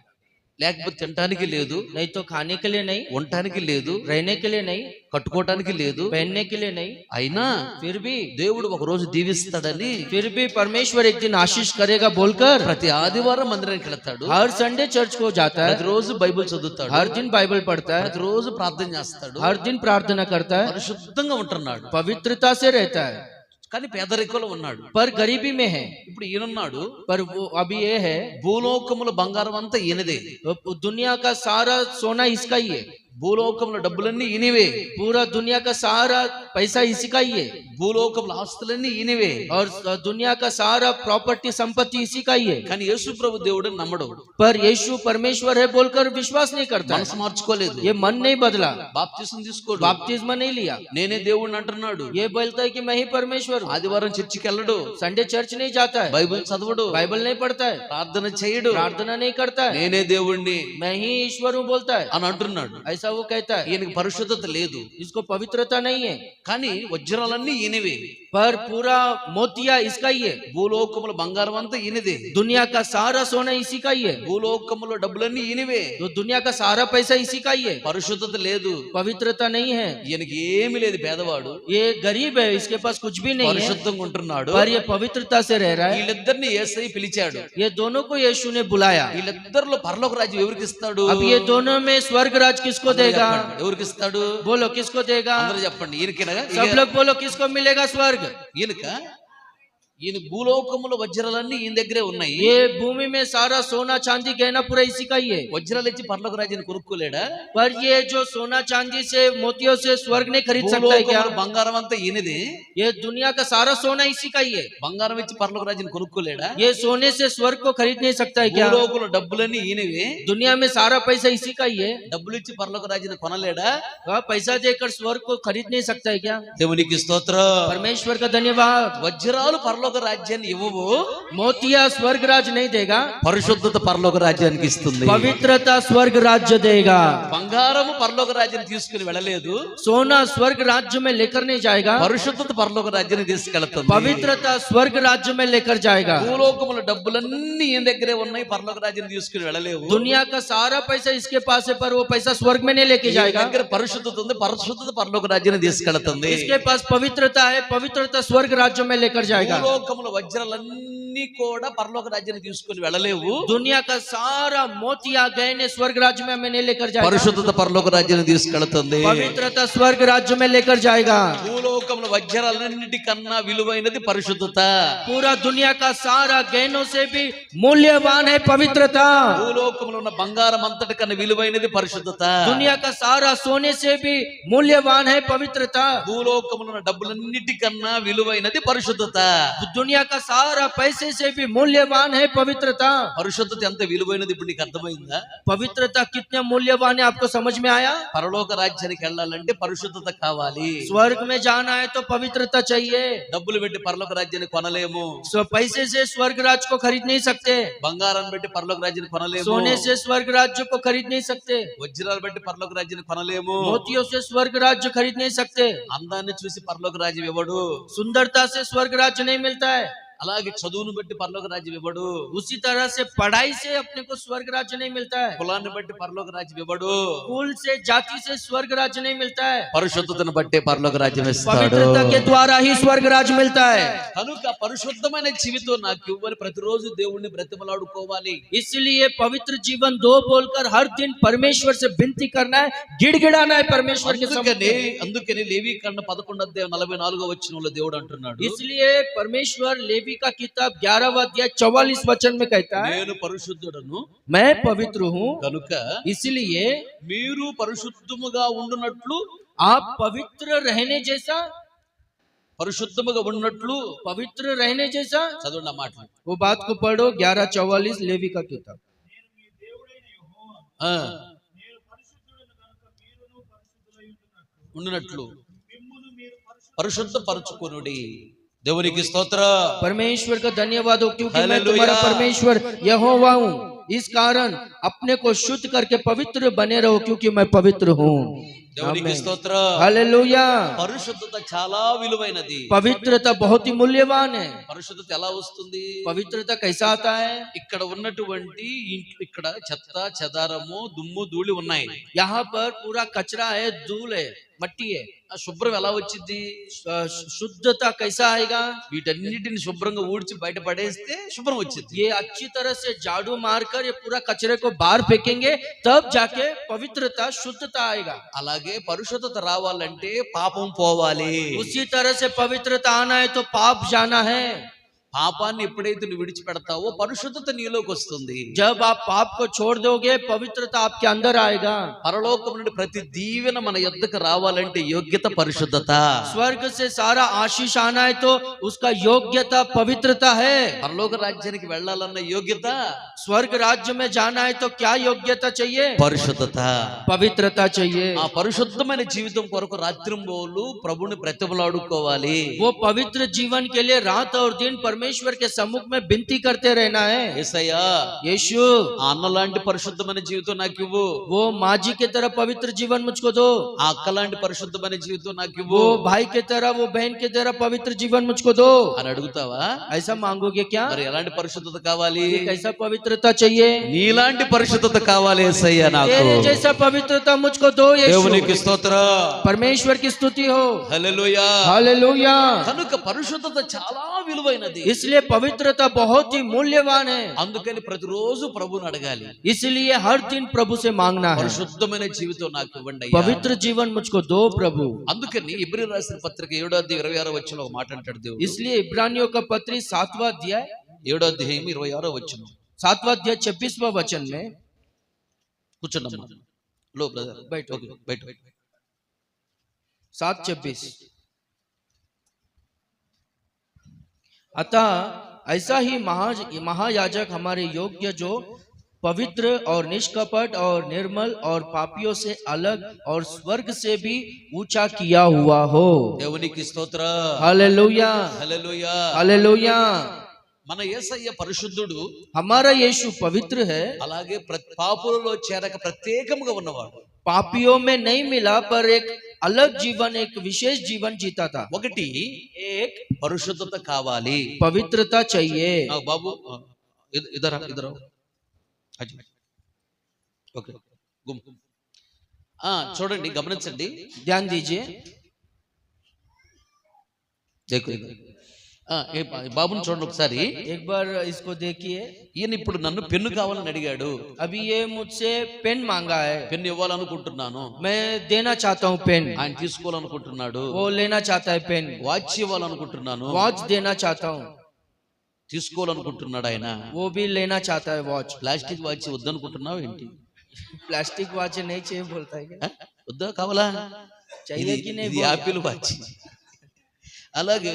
లేకపోతే తినటానికి లేదు, नहीं तो खाने के लिए नहीं, ఉండటానికి లేదు, रहने के लिए नहीं, కట్టుకోవటానికి లేదు. पहनने के लिए नहीं, అయినా फिर भी దేవుడు ఒక రోజు దీవిస్తాడని परमेश्वर एक दिन आशीष करेगा बोलकर ప్రతి ఆదివారం మందిరానికి వెళ్తాడు, हर संडे चर्च को जाता है, ప్రతిరోజు బైబిల్ చదువుతాడు, हर दिन बाइबल पढ़ता है, ప్రతిరోజు ప్రార్థన చేస్తాడు, हर दिन प्रार्थना करता है, పరిశుద్ధంగా ఉంటున్నాడు. पवित्रता से रहता है, కానీ పేదరికంలో ఉన్నాడు. पर गरीबी में है। ఇప్పుడు ఈయనున్నాడు, पर वो अभी ये है, భూలోకముల బంగారం అంతా ఈయనదే, दुनिया का सारा सोना इसका ही है, భూలోకముల డబ్బులన్నీ ఈయనవే, पूरा दुनिया का सारा पैसा इसी का ही है, భూలోకముల ఆస్తులన్నీ ఈయనవే. और दुनिया का सारा प्रॉपर्टी संपत्ति इसी का ही है। కానీ యేసు ప్రభు దేవుడు నమ్మడు, पर यीशु परमेश्वर है बोलकर विश्वास नहीं करता, మనసు మార్చుకోలేదు, ये मन नहीं बदला, బాప్తిసం తీసుకోడు, बपतिस्मा नहीं लिया, నేనే దేవుడిని అంటున్నాడు, ये बोलता है कि मैं ही परमेश्वर हूँ, ఆదివారం చర్చికి వెళ్ళడు, संडे चर्च नहीं जाता है, బైబిల్ చదవడు, बाइबल नहीं पढ़ता है, ప్రార్థన చేయడు, प्रार्थना नहीं करता है, నేనే దేవుణ్ణి मैं ही ईश्वर हूँ बोलता है, అని అంటున్నాడు. ऐसा वो कहता है। ఈయనకి పరిశుద్ధత లేదు, इसको पवित्रता नहीं है, కానీ వజ్రాలన్నీ ఈయనవే, पर पूरा मोतिया इसका ही है, భూలోకముల బంగారం అంతా ఈయనదే, दुनिया का सारा सोना इसी का ही है, భూలోకములో డబ్బులన్నీ ఈయనవే, तो दुनिया का सारा पैसा इसी का ही है। పరిశుద్ధత లేదు, पवित्रता नहीं है, ఈయనకి ఏమీ లేదు, పేదవాడు ये गरीब है, इसके पास कुछ भी नहीं है, పరిశుద్ధంగా ఉంటున్నాడు. पर ये पवित्रता से रह रहा है। వీళ్ళిద్దరిని యేసయ్య పిలిచాడు. ये दोनों को यीशु ने बुलाया। వీళ్ళిద్దరిలో పరలోక రాజ్యం ఎవరికి ఇస్తాడు? अब ये दोनों में स्वर्ग राज किसको देगा? ఎవరికి ఇస్తాడు? बोलो किसको देगा? అందరూ చెప్పండి. ఈయనకేనా? सब लोग बोलो किसको मिलेगा स्वर्ग? ఈయనక? ఈయన భూలోకముల వజ్రాలన్నీ ఈయన దగ్గరే ఉన్నాయి. ये भूमि में सारा सोना चांदी गहना पूरा इसी का ही है, వజ్రాలు ఇచ్చి పరలోక రాజ్యాన్ని కొనుక్కోలేడా? पर ये जो सोना चांदी से मोतियों से स्वर्ग नहीं खरीद सकता है क्या? భూలోకముల బంగారం అంతా ఈయనదే, ये दुनिया का सारा सोना इसी का ही है, బంగారం ఇచ్చి పరలోక రాజ్యాన్ని కొనుక్కోలేడా? ये सोने से स्वर्ग को खरीद नहीं सकता है क्या? భూలోకముల డబ్బులన్నీ ఈయనవే, दुनिया में सारा पैसा इसी का ही है, డబ్బులు ఇచ్చి పరలోక రాజ్యాన్ని కొనలేడా? वह पैसा देकर स्वर्ग को खरीद नहीं सकता है क्या? దేవునికి స్తోత్రం. परमेश्वर का धन्यवाद। వజ్రాలు పరలోక రాజ్యాన్ని ఇవ్వవు, मोतिया स्वर्ग राज नहीं देगा, పరిశుద్ధత పరలోక రాజ్యానికి ఇస్తుంది. पवित्रता स्वर्ग राज्य देगा। బంగారము పరలోక రాజ్యాన్ని తీసుకుని వెళ్ళలేదు, सोना स्वर्ग राज्य में लेकर नहीं जाएगा, పరిశుద్ధత పరలోక రాజ్యాన్ని తీసుకెళ్తుంది. पवित्रता स्वर्ग राज्य में लेकर जाएगा। భూలోకముల డబ్బులన్నీ ఈయన దగ్గరే ఉన్నాయి, పరలోక రాజ్యాన్ని తీసుకుని వెళ్ళలేవు. दुनिया का सारा पैसा इसके पास है, पर वो पैसा स्वर्ग में नहीं लेके ఈయన जाएगा। దగ్గర పరిశుద్ధత ఉంది, పరిశుద్ధత పరలోక రాజ్యాన్ని తీసుకెళ్తుంది. इसके पास पवित्रता है, पवित्रता स्वर्ग राज्य में लेकर जाएगा। భూలోకముల వజ్రాలన్నీ కూడా పరలోక రాజ్యాన్ని తీసుకుని వెళ్ళలేవు, दुनिया का सारा मोतिया गहने स्वर्ग राज्य में हमें नहीं लेकर जाएगा, పరిశుద్ధత పరలోక రాజ్యాన్ని తీసుకెళ్తుంది. पवित्रता स्वर्ग राज्य में लेकर जाएगा। భూలోకముల వజ్రాలన్నిటికన్నా విలువైనది పరిశుద్ధత. पूरा दुनिया का सारा गहनों से भी मूल्यवान है पवित्रता, భూలోకములో ఉన్న బంగారం అంతటి కన్నా విలువైనది పరిశుద్ధత. दुनिया का सारा सोने से भी मूल्यवान है पवित्रता, భూలోకములో ఉన్న డబ్బులన్నిటికన్నా విలువైనది పరిశుద్ధత. दुनिया का सारा पैसे से भी मूल्यवान है पवित्रता। పరిశుద్ధత ఎంత విలువైనది ఇప్పుడు నీకు అర్థమైందా? पवित्रता कितने मूल्यवान है, आपको समझ में आया? పరలోక రాజ్యానికి వెళ్ళాలంటే పరిశుద్ధత కావాలి. स्वर्ग में जाना है तो पवित्रता चाहिए। డబ్బులు పెట్టి పరలోక రాజ్యాన్ని కొనలేము, पैसे से स्वर्ग राज को खरीद नहीं सकते, బంగారం పెట్టి పరలోక రాజ్యాన్ని కొనలేము, सोने से स्वर्ग राज्य को खरीद नहीं सकते, వజ్రాలు పెట్టి పరలోక రాజ్యాన్ని కొనలేము, मोतियों से स्वर्ग राज्य खरीद नहीं सकते, అందాన్ని చూసి పరలోక రాజ్యం ఇవ్వడు, सुंदरता से स्वर्ग राज्य नहीं मिलता है, అలాగే చదువును బట్టి పరలోక రాజ్యం ఇవ్వడు, उसी तरह से पढ़ाई से अपने को स्वर्ग राज्य नहीं मिलता है, కులాన్ని బట్టి పరలోక రాజ్యం ఇవ్వడు, कुल से जाति से स्वर्ग राज्य नहीं मिलता है, పరిశుద్ధతను బట్టే పరలోక రాజ్యం ఇస్తాడు. पवित्रता के द्वारा ही स्वर्ग राज्य मिलता है। కనుక పరిశుద్ధమైన జీవితం నాకు ఇవ్వని ప్రతిరోజు దేవుణ్ణి బ్రతిమలాడుకోవాలి. इसलिए पवित्र जीवन दो बोलकर हर दिन परमेश्वर से विनती करना है, गिड़गिड़ाना है परमेश्वर के सामने। అందుకని లేవీకాండ 11:44 దేవుడు అంటున్నాడు, इसलिए परमेश्वर लेवी का किताब 11वां अध्याय 44 वचन में कहता है, నేను పరిశుద్ధుడను मैं पवित्र हूँ, కనుక इसलिए మీరు పరిశుద్ధముగా ఉండునట్లు, आप पवित्र रहने जैसा, పరిశుద్ధముగా ఉన్నట్లు पवित्र रहने जैसा। చదవండి ఆ మాటలు. वो बात को पढ़ो 11:44 लेवी का किताब। ఆ, ఉండునట్లు పరిశుద్ధ పరచుకొనుడి. దేవునికి స్తోత్ర. परमेश्वर का धन्यवाद हो, क्योंकि मैं हालेलुया। तुम्हारा परमेश्वर यहोवा हूँ, इस कारण अपने को शुद्ध करके पवित्र बने रहो, क्योंकि मैं पवित्र हूँ। దేవునికి స్తోత్ర. हालेलुया। పరిశుద్ధత చాలా విలువైనది. पवित्रता बहुत ही मूल्यवान है। పరిశుద్ధత ఎలా వస్తుంది? पवित्रता कैसा आता है? ఇక్కడ ఉన్నటువంటి ఇక్కడ చెత్త చెదారము దుమ్ము ధూళి ఉన్నాయి. यहाँ पर पूरा कचरा है, धूल है, मट्टी है। ఆ శుభ్రం ఎలా వచ్చింది? शुद्धता कैसा आएगा? వీటన్నిటిని శుభ్రంగా ఊడ్చి బయట పడేస్తే శుభ్రం వచ్చింది. ये अच्छी तरह से झाड़ू मारकर ये पूरा कचरे को बाहर फेंकेंगे, तब जाके पवित्रता शुद्धता आएगा। అలాగే పరిశుద్ధత రావాలంటే పాపం పోవాలి. उसी तरह से पवित्रता आना है तो पाप जाना है। పాపాన్ని ఎప్పుడైతే నువ్వు విడిచిపెడతావో పరిశుద్ధత నీలోకి వస్తుంది. जब आप पाप को छोड़ दोगे, पवित्रता आपके अंदर आएगा। పరలోకం నుండి ప్రతి దీవెన మన యొద్దకు రావాలంటే యోగ్యత పరిశుద్ధత. स्वर्ग से सारा आशीष आना है तो उसका योग्यता पवित्रता है। పరలోక రాజ్యానికి వెళ్ళాలన్న యోగ్యత स्वर्ग राज्य में जाना है तो क्या योग्यता चाहिए? పరిశుద్ధత. पवित्रता चाहिए। ఆ పరిశుద్ధమైన జీవితం కొరకు రాత్రింబోలు ప్రభుని బ్రతిమలాడుకోవాలి. वो पवित्र जीवन के लिए रात और दिन परमेश्वर परमेश्वर के सम्मुख में विनती करते रहना है। యేసయ్యా यीशु ఆ అన్న లాంటి పరిశుద్ధమైన జీవితం నాకు ఇవ్వు, वो माँ जी की तरह पवित्र जीवन मुझको दो, ఆ అక్క లాంటి పరిశుద్ధమైన జీవితం నాకు ఇవ్వు वो भाई की तरह वो बहन की तरह पवित्र जीवन मुझको दो। అని అడుగుతావా? ऐसा मांगोगे क्या? మరి ఎలాంటి పరిశుద్ధత కావాలి? ये कैसा पवित्रता चाहिए? నీలాంటి పరిశుద్ధత కావాలి యేసయ్యా నాకు. तेरे जैसा पवित्रता मुझको दो यीशु। దేవునికి స్తోత్రం, परमेश्वर की स्तुति हो। హల్లెలూయా. हालेलुया। కనుక పరిశుద్ధత చాలా విలువైనది, इसलिए पवित्रता बहुत ही मूल्यवान है। అందుకని ప్రతిరోజు ప్రభువుని అడగాలి, इसलिए हर दिन प्रभु से मांगना है, పరిశుద్ధమైన జీవితం నాకు ఇవ్వండి అయ్యా. पवित्र जीवन मुझको दो प्रभु। అందుకని ఇబ్రీ రాసిన పత్రిక 7వ అధ్యాయం 26వ వచనంలో ఒక మాట అంటాడు దేవుడు. इसलिए इब्रानियों का पत्री 7वां अध्याय 7వ అధ్యాయం 26వ వచనం. 7वां अध्याय 26वां वचन में, కూర్చోండమ్మా, లో బ్రదర్ बैठो। ఓకే బయట 7:26। अतः ऐसा ही महायाजक हमारे योग्य जो पवित्र और निष्कपट और निर्मल और पापियों से अलग और स्वर्ग से भी ऊंचा किया हुआ हो। దేవునికి స్తోత్రం, हालेलुया హల్లెలూయా. हालेलुया। మన యేసయ్య పరిశుద్ధుడు, हमारा यीशु पवित्र है, అలాగే పాపులలో చేరక ప్రత్యేకముగా ఉన్నవాడు. पापियों में नहीं मिला पर एक अलग जीवन, एक विशेष जीवन जीता था। ఒకటి एक పరిశుద్ధత కావాలి. पवित्रता चाहिए। బాబు ఇదరా ఇదరా ఓకే గుమ్. చూడండి, గమనించండి, ध्यान दीजिए। బాబుని చూడండి ఒకసారి. एक बार इसको देखिए। ఈయన ఇప్పుడు నన్ను పెన్ను కావాలని అడిగాడు. अभी ये मुझसे पेन मांगा है, పెన్ను ఇవ్వాలనుకుంటున్నాను. मैं देना चाहता हूँ पेन। ఆయన తీసుకోవాలనుకుంటున్నాడు. वो लेना चाहता है पेन। వాచ్ ఇవ్వాలనుకుంటున్నాను. वॉच देना चाहता हूँ, తీసుకోవాలనుకుంటున్నాడు ఆయన. वो भी लेना चाहता है वॉच। ప్లాస్టిక్ వాచ్ వద్దనుకుంటున్నావు ఏంటి? प्लास्टिक वॉच नहीं चाहिए बोलता है क्या? వద్దా, కావాలా? चाहिए कि नहीं ఇది बोल? Apple watch. అలాగే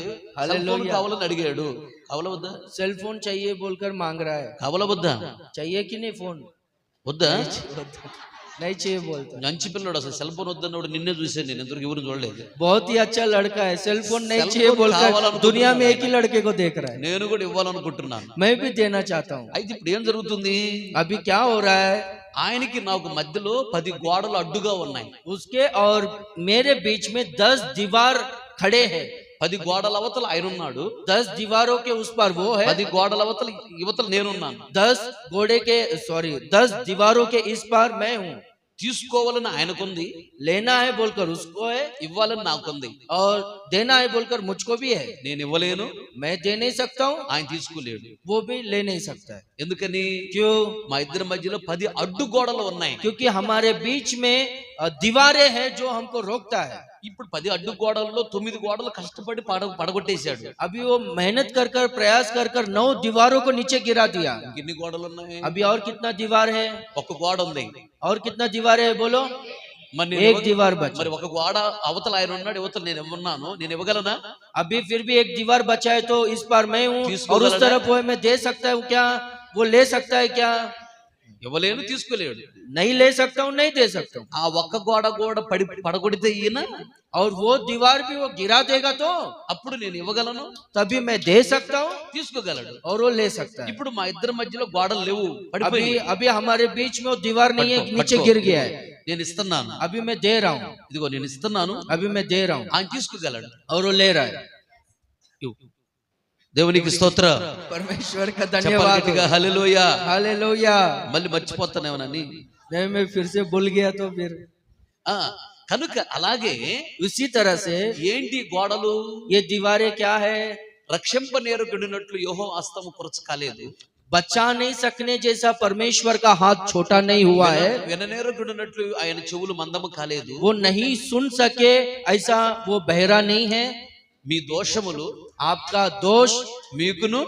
సెల్ ఫోన్ కావాలని అడిగాడు. కావాలా వద్దా? सेल फोन चाहिए बोलकर मांग रहा है, కావాలా వద్దా? चाहिए कि नहीं फोन? వద్దా? नहीं चाहिए बोलता। మంచి పిల్లడు, అసలు సెల్ ఫోన్ వద్దన్నాడు. నిన్నే చూసాను నేను, ఎందుకు ఎవరు చూడలేదు. बहुत ही अच्छा लड़का है, सेल फोन नहीं सेल चाहिए फोन बोलकर कावाला- दुनिया में एक ही लड़के को देख रहा है। నేను కూడా ఇవ్వాలనుకుంటున్నాను. मैं भी देना चाहता हूँ। అయితే ఇప్పుడు ఏం జరుగుతుంది? अभी क्या हो रहा है? ఆయనకి నాకు మధ్యలో 10 గోడలు అడ్డుగా ఉన్నాయి. उसके और मेरे बीच में 10 दीवार खड़े हैं। 10 గోడల అవతల ఆయన ఉన్నాడు, 10 दीवारों के उस पर वो है, 10 గోడల అవతల యువతలు నేనున్నాను. 10 दीवारों के इस पार मैं हूँ। తీసుకోవాలని ఆయనకుంది, लेना है बोलकर उसको है, ఇవ్వాలని నాకుంది. और देना है बोलकर मुझको भी है। నేను ఇవ్వలేను, मैं दे नहीं सकता हूँ, ఆయన తీసుకోలేడు. वो भी ले नहीं सकता है। ఎందుకని? क्यों? మా ఇద్దరి మధ్యలో 10 అడ్డు గోడలు ఉన్నాయి. क्योंकि हमारे बीच में दीवारें हैं जो हमको रोकता है। ఇప్పుడు 10 అడ్డు గోడల్లో 9 గోడలు కష్టపడి పడగొట్టేశాడు. अभी वो मेहनत कर कर प्रयास कर कर 9 दीवारों को नीचे गिरा दिया। ఎన్ని గోడలు ఉన్నాయి? अभी और कितना दीवार है? ఒక గోడ ఉంది. और कितना दीवार है बोलो? మరి एक दीवार बचा। మరి ఒక గోడ అవతల ఆయన ఉన్నాడు, యువతలు నేను ఇవ్వన్నాను. నేను ఇవ్వగలనా? अभी फिर भी एक दीवार बचा है, तो इस पार मैं हूँ किसको और उस गलत तरफ वो है, मैं दे सकता हूँ क्या? वो ले सकता है क्या? ఇవ్వలేను, తీసుకోలేడు. नहीं ले सकता हूँ, नहीं दे सकता हूँ। ఆ ఒక్క గోడ పడగొడితే ఈయన, और वो दीवार भी वो गिरा देगा तो అప్పుడు నేను ఇవ్వగలను, तभी मैं दे सकता हूँ తీసుకోగలడు. और वो ले सकता है। ఇప్పుడు మా ఇద్దరి మధ్యలో గోడలు లేవు, अभी పడిపోయి. अभी हमारे बीच में वो दीवार नहीं है, पटको, नीचे पटको। गिर गया है। నేను ఇస్తున్నాను, अभी मैं दे रहा हूँ, ఇదిగో నేను ఇస్తున్నాను, अभी मैं दे रहा हूँ ఆయన తీసుకోగలడు. और वो ले रहा है। దేవునికి స్తోత్రం, परमेश्वर का చెప్పాలి धन्यवाद గట్టిగా, हो। హల్లెలూయా. हालेलुया। మళ్ళీ మర్చిపోతానేమోనని. नहीं, मैं फिर से भूल गया तो फिर కనుక అలాగే उसी तरह से ఏంటి గోడలు? ये दीवारें क्या है? రక్షింపనేరుకుడినట్లు యెహోవా హస్తము కొరచ కాలేదు, बचा नहीं सकने जैसा परमेश्वर का हाथ छोटा नहीं हुआ है, విననేరుకుడినట్లు ఆయన చెవులు మందము కాలేదు. वो नहीं सुन सके ऐसा वो बहरा नहीं है। మీ దోషములు आपका दोष మీకును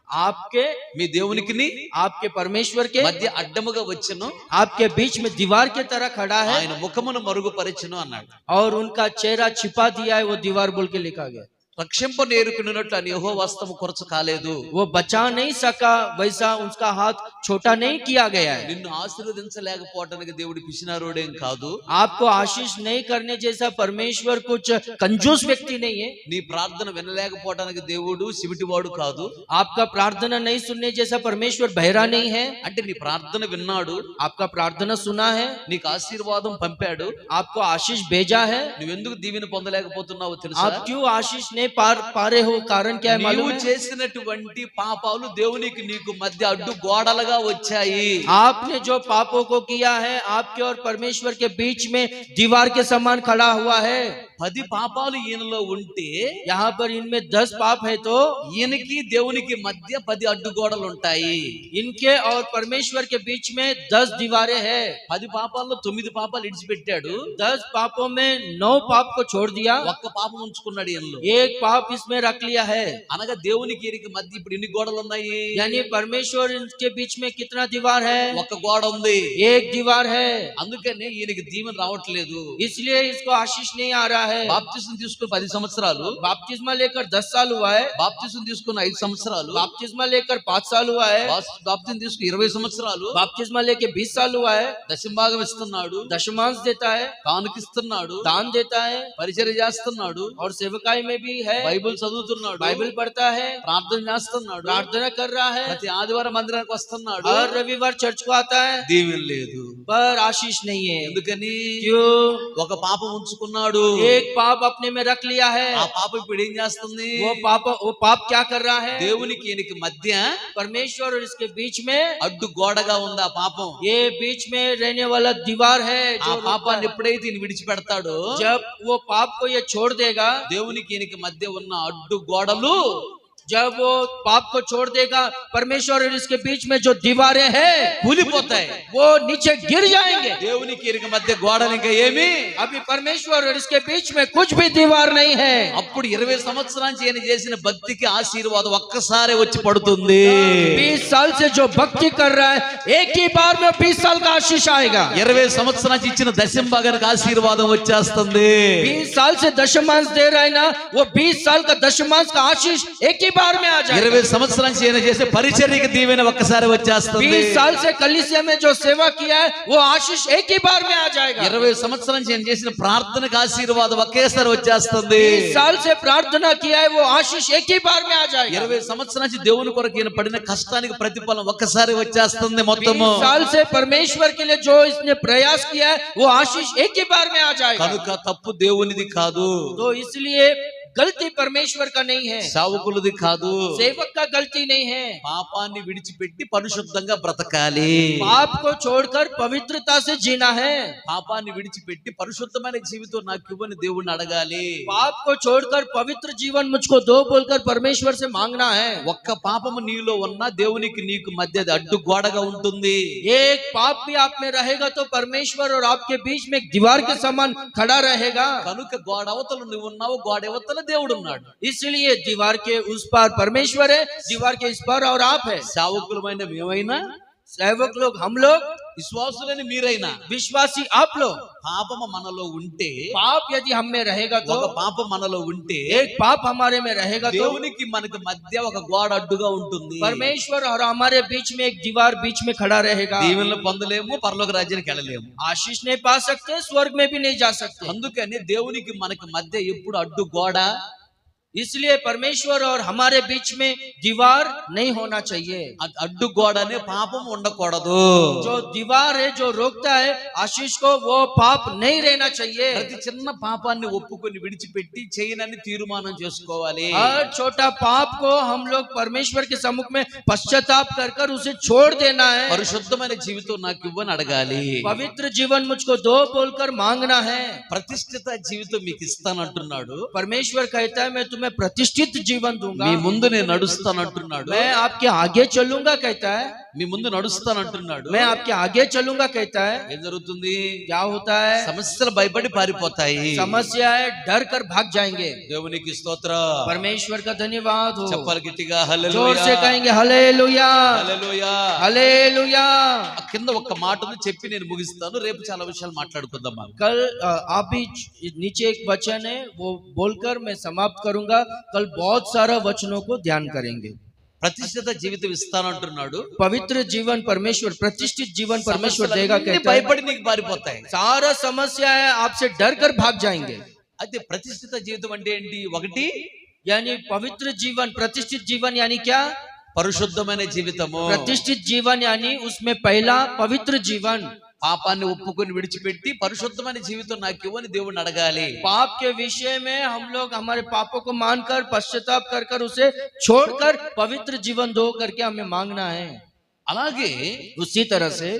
आपके మీ దేవునికిని आपके परमेश्वर के మధ్య అడ్డముగా వచ్చెను, आपके बीच में दीवार की तरह खड़ा है, ఆయన ముఖమును మరుగుపరచెను అన్నాడు. और उनका चेहरा छिपा दिया है, वो दीवार बोल के लिखा गया। రక్షింప నేరుకున్నట్లు అని యెహోవా హస్తము కొరచ కాలేదు. वो बचा नहीं सका, वैसा उसका हाथ छोटा नहीं किया गया है। నిన్ను ఆశీర్వదించలేకపోవటానికి దేవుడు పిసినారోడేం కాదు. आपको आशीष नहीं करने जैसा परमेश्वर कुछ कंजूस व्यक्ति नहीं है। నీ ప్రార్థన వినలేకపోవటానికి దేవుడు సివిటివాడు కాదు. आपका प्रार्थना नहीं सुनने जैसा परमेश्वर बहरा नहीं है। అంటే నీ ప్రార్థన విన్నాడు, आपका प्रार्थना सुना है, నీకు ఆశీర్వాదం పంపాడు. आपको आशीष भेजा है। నువ్వెందుకు దీవెన పొందలేకపోతున్నావో తెలుసా? आप क्यों आशीष नहीं पा रहे हो? कारण क्या है నీవు मालूम है? చేసినటువంటి పాపాలు దేవునికి నీకు మధ్య అడ్డు గోడలుగా వచ్చాయి. आपने जो पापों को किया है, आपके और परमेश्वर के बीच में दीवार के समान खड़ा हुआ है। 10 పాపాలు ఈయనలో ఉంటే यहाँ पर इनमें 10 पाप है तो ఈయనకి దేవునికి మధ్య 10 అడ్డు గోడలు ఉంటాయి. इनके और परमेश्वर के बीच में 10 दीवारें हैं। 10 పాపాల్లో 9 పాపాలు ఇడిచిపెట్టాడు, 10 पापों में 9 पाप को छोड़ दिया, ఒక్క పాపం ఉంచుకున్నాడు ఈయనలో. एक पाप इसमें रख लिया है। అనగా దేవునికి ఈయనకి మధ్య ఇప్పుడు ఎన్ని గోడలు ఉన్నాయి? यानी परमेश्वर इनके बीच में कितना दीवार है? ఒక్క గోడ ఉంది. एक दीवार है। అందుకనే ఈయనకి దీవెన రావట్లేదు. इसलिए इसको आशीष नहीं आ रहा है। బాప్తిసం తీసుకుని 10 సంవత్సరాలు, बाप्तिस्मा लेकर 10 साल हुआ है, బాప్తిసం తీసుకుని 5 సంవత్సరాలు, बाप्तिस्मा लेकर 5 साल हुआ है, బాప్తిసం తీసుకుని 20 సంవత్సరాలు, बाप्तिस्मा लेके 20 साल हुआ है, దశంభాగం ఇస్తున్నాడు, दशमांश देता है, కానుకిస్తున్నాడు, दान देता है పరిచర్య చేస్తున్నాడు, और सेवकाई में भी है, బైబిల్ చదువుతున్నాడు, बाइबल पढ़ता है, ప్రార్థన చేస్తున్నాడు, प्रार्थना कर रहा है, ప్రతి ఆదివారం మందిరానికి వస్తున్నాడు. हर रविवार चर्च को आता है, దీవెన లేదు. पर आशीष नहीं है। ఎందుకని? क्यों? ఒక పాపం ఉంచుకున్నాడు, एक पाप अपने में रख लिया है। ఆ పాపం ఇప్పుడు ఏం చేస్తుంది? वो पाप क्या कर रहा है? దేవునికి ఈయనకి మధ్య परमेश्वर और इसके बीच में అడ్డు గోడగా ఉంది ఆ పాపం. ये बीच में रहने वाला दीवार है। ఆ जो పాపాన్ని ఎప్పుడైతే ఈయన విడిచిపెడతాడో, जब वो पाप को ये छोड़ देगा, దేవునికి ఈయనకి మధ్య ఉన్న అడ్డు గోడలు जब वो पाप को छोड़ देगा, परमेश्वर और इसके बीच में जो दीवारें हैं కూలిపోతాయి. वो नीचे गिर जाएंगे। దేవునికి ఈయనకి మధ్య గోడలు ఇంకా ఏమి? अभी परमेश्वर और इसके बीच में कुछ भी दीवार नहीं है। అప్పుడు 20 సంవత్సరాల నుంచి ఈయన చేసిన భక్తికి ఆశీర్వాదం ఒక్కసారి వచ్చి పడుతుంది. 20 साल से जो भक्ति कर रहा है, एक ही बार में 20 साल का आशीष आएगा। 20 సంవత్సరాల నుంచి ఇచ్చిన దశంభాగానికి ఆశీర్వాదం వచ్చేస్తుంది. 20 साल से दशमांश दे रहा है ना, वो 20 साल का दशमांश का आशीष एक ही बार में आ जाएगा। 20 సంవత్సరాల నుంచి ఈయన చేసే పరిచర్యకి దీవెన ఒక్కసారి వచ్చేస్తుంది. 20 साल से कलीसिया में जो सेवा किया है, वो आशीष एक ही बार में आ जाएगा। 20 సంవత్సరాల నుంచి ఈయన చేసిన ప్రార్థనకు ఆశీర్వాదం ఒకేసారి వచ్చేస్తుంది. 20 साल से प्रार्थना किया है, वो आशीष एक ही बार में आ जाएगा। 20 సంవత్సరాల నుంచి దేవుని కొరకు ఈయన పడిన కష్టానికి ప్రతిఫలం ఒక్కసారి వచ్చేస్తుంది మొత్తము. 20 साल से परमेश्वर के लिए जो इसने प्रयास किया है, वो आशीष एक ही बार में आ जाएगा। కనుక తప్పు దేవునిది కాదు, तो इसलिए गलती परमेश्वर का नहीं है, సేవకులది కాదు, सेवक का गलती नहीं है। పాపాన్ని విడిచిపెట్టి పరిశుద్ధంగా బ్రతకాలి. पाप को छोड़कर पवित्रता से जीना है। పాపాన్ని విడిచిపెట్టి పరిశుద్ధమైన జీవితం నాకు ఇవ్వని దేవుణ్ణి అడగాలి. पाप को छोड़कर पवित्र जीवन मुझको दो बोलकर परमेश्वर से मांगना है। ఒక్క పాపము నీలో ఉన్నా దేవునికి నీకు మధ్య అది అడ్డు గోడగా ఉంటుంది. एक पाप भी आप में रहेगा तो परमेश्वर और आपके बीच में एक दीवार के समान खड़ा रहेगा। కనుక గోడ అవతల నువ్వు ఉన్నావు, గోడ అవతల దేవుడు ఉన్నాడు. इसलिए दीवार के उस पार परमेश्वर है, दीवार के इस पार और आप है। సేవకులమైన మేమైనా, सेवक लोग हम लोग, విశ్వాసులని మీరైనా, विश्वासी आप लोग, పాపము మనలో ఉంటే, पाप यदि हम में रहेगा तो, ఒక పాపం మనలో ఉంటే एक पाप हमारे में रहेगा तो దేవునికి మనకి మధ్య ఒక గోడ అడ్డుగా ఉంటుంది. परमेश्वर और हमारे बीच में एक दीवार बीच में खड़ा रहेगा। దీవెనలు పొందలేము, పరలోక రాజ్యానికి వెళ్ళలేము. आशीष नहीं पा सकते, स्वर्ग में भी नहीं जा सकते। అందుకని దేవునికి మనకి మధ్య ఎప్పుడు అడ్డు గోడ, इसलिए परमेश्वर और हमारे बीच में दीवार नहीं होना चाहिए। అడ్డు గోడనే పాపం ఉండకూడదు. जो दीवार है, जो रोकता है आशीष को, वो पाप नहीं रहना चाहिए। ప్రతి చిన్న పాపాన్ని ఒప్పుకొని విడిచిపెట్టి చేయనని తీర్మానం చేసుకోవాలి. हर छोटा पाप को हम लोग परमेश्वर के सम्मुख में पश्चाताप कर उसे छोड़ देना है। పరిశుద్ధమైన జీవితం నాకు ఇవ్వని అడగాలి. पवित्र जीवन मुझको दो बोलकर मांगना है। ప్రతిష్ఠిత జీవితం మీకు ఇస్తానంటున్నాడు. परमेश्वर कहता है मैं तुम्हें प्रतिष्ठित जीवन दूंगा, మీ ముందు నేను నడుస్తానంటున్నాడు. मैं आपके आगे चलूंगा कहता है। మీ ముందు నడుస్తానంటున్నాడు. मैं आपके आगे चलूंगा कहता है, ఏం జరుగుతుంది? क्या होता है? సమస్యలు భయపడి పారిపోతాయి. समस्याएं डर कर भाग जाएंगे. దేవునికి స్తోత్ర. परमेश्वर का धन्यवाद हो. చెప్పాలి గట్టిగా जोर హల్లెలూయా. से कहेंगे हालेलुया, హల్లెలూయా. हालेलुया. కింద ఒక్క మాట ఉంది, చెప్పి నేను ముగిస్తాను. రేపు చాలా విషయాలు మాట్లాడుకుందాం మనం. कल आप भी नीचे एक वचन है वो बोलकर मैं समाप्त करूंगा. कल बहुत सारा वचनों को ध्यान करेंगे. ప్రతిష్ఠిత జీవితం ఇస్తానంటున్నాడు. पवित्र जीवन परमेश्वर, प्रतिष्ठित जीवन परमेश्वर देगा సమస్యలన్నీ कहता है. భయపడి నీకు పారిపోతాయి. सारा समस्याएं आपसे डर कर भाग जाएंगे. అయితే ప్రతిష్ఠిత జీవితం అంటే ఏంటి? ఒకటి यानी पवित्र जीवन, प्रतिष्ठित जीवन यानी क्या? పరిశుద్ధమైన జీవితము. प्रतिष्ठित जीवन यानी उसमें पहला पवित्र जीवन. పాపాన్ని ఒప్పుకొని విడిచిపెట్టి పరిశుద్ధమైన జీవితం నాకు ఇవ్వని దేవుణ్ణి అడగాలి. पाप के विषय में हम लोग हमारे पापों को मानकर पश्चाताप कर कर उसे छोड़कर पवित्र जीवन दो करके हमें मांगना है. అలాగే उसी तरह से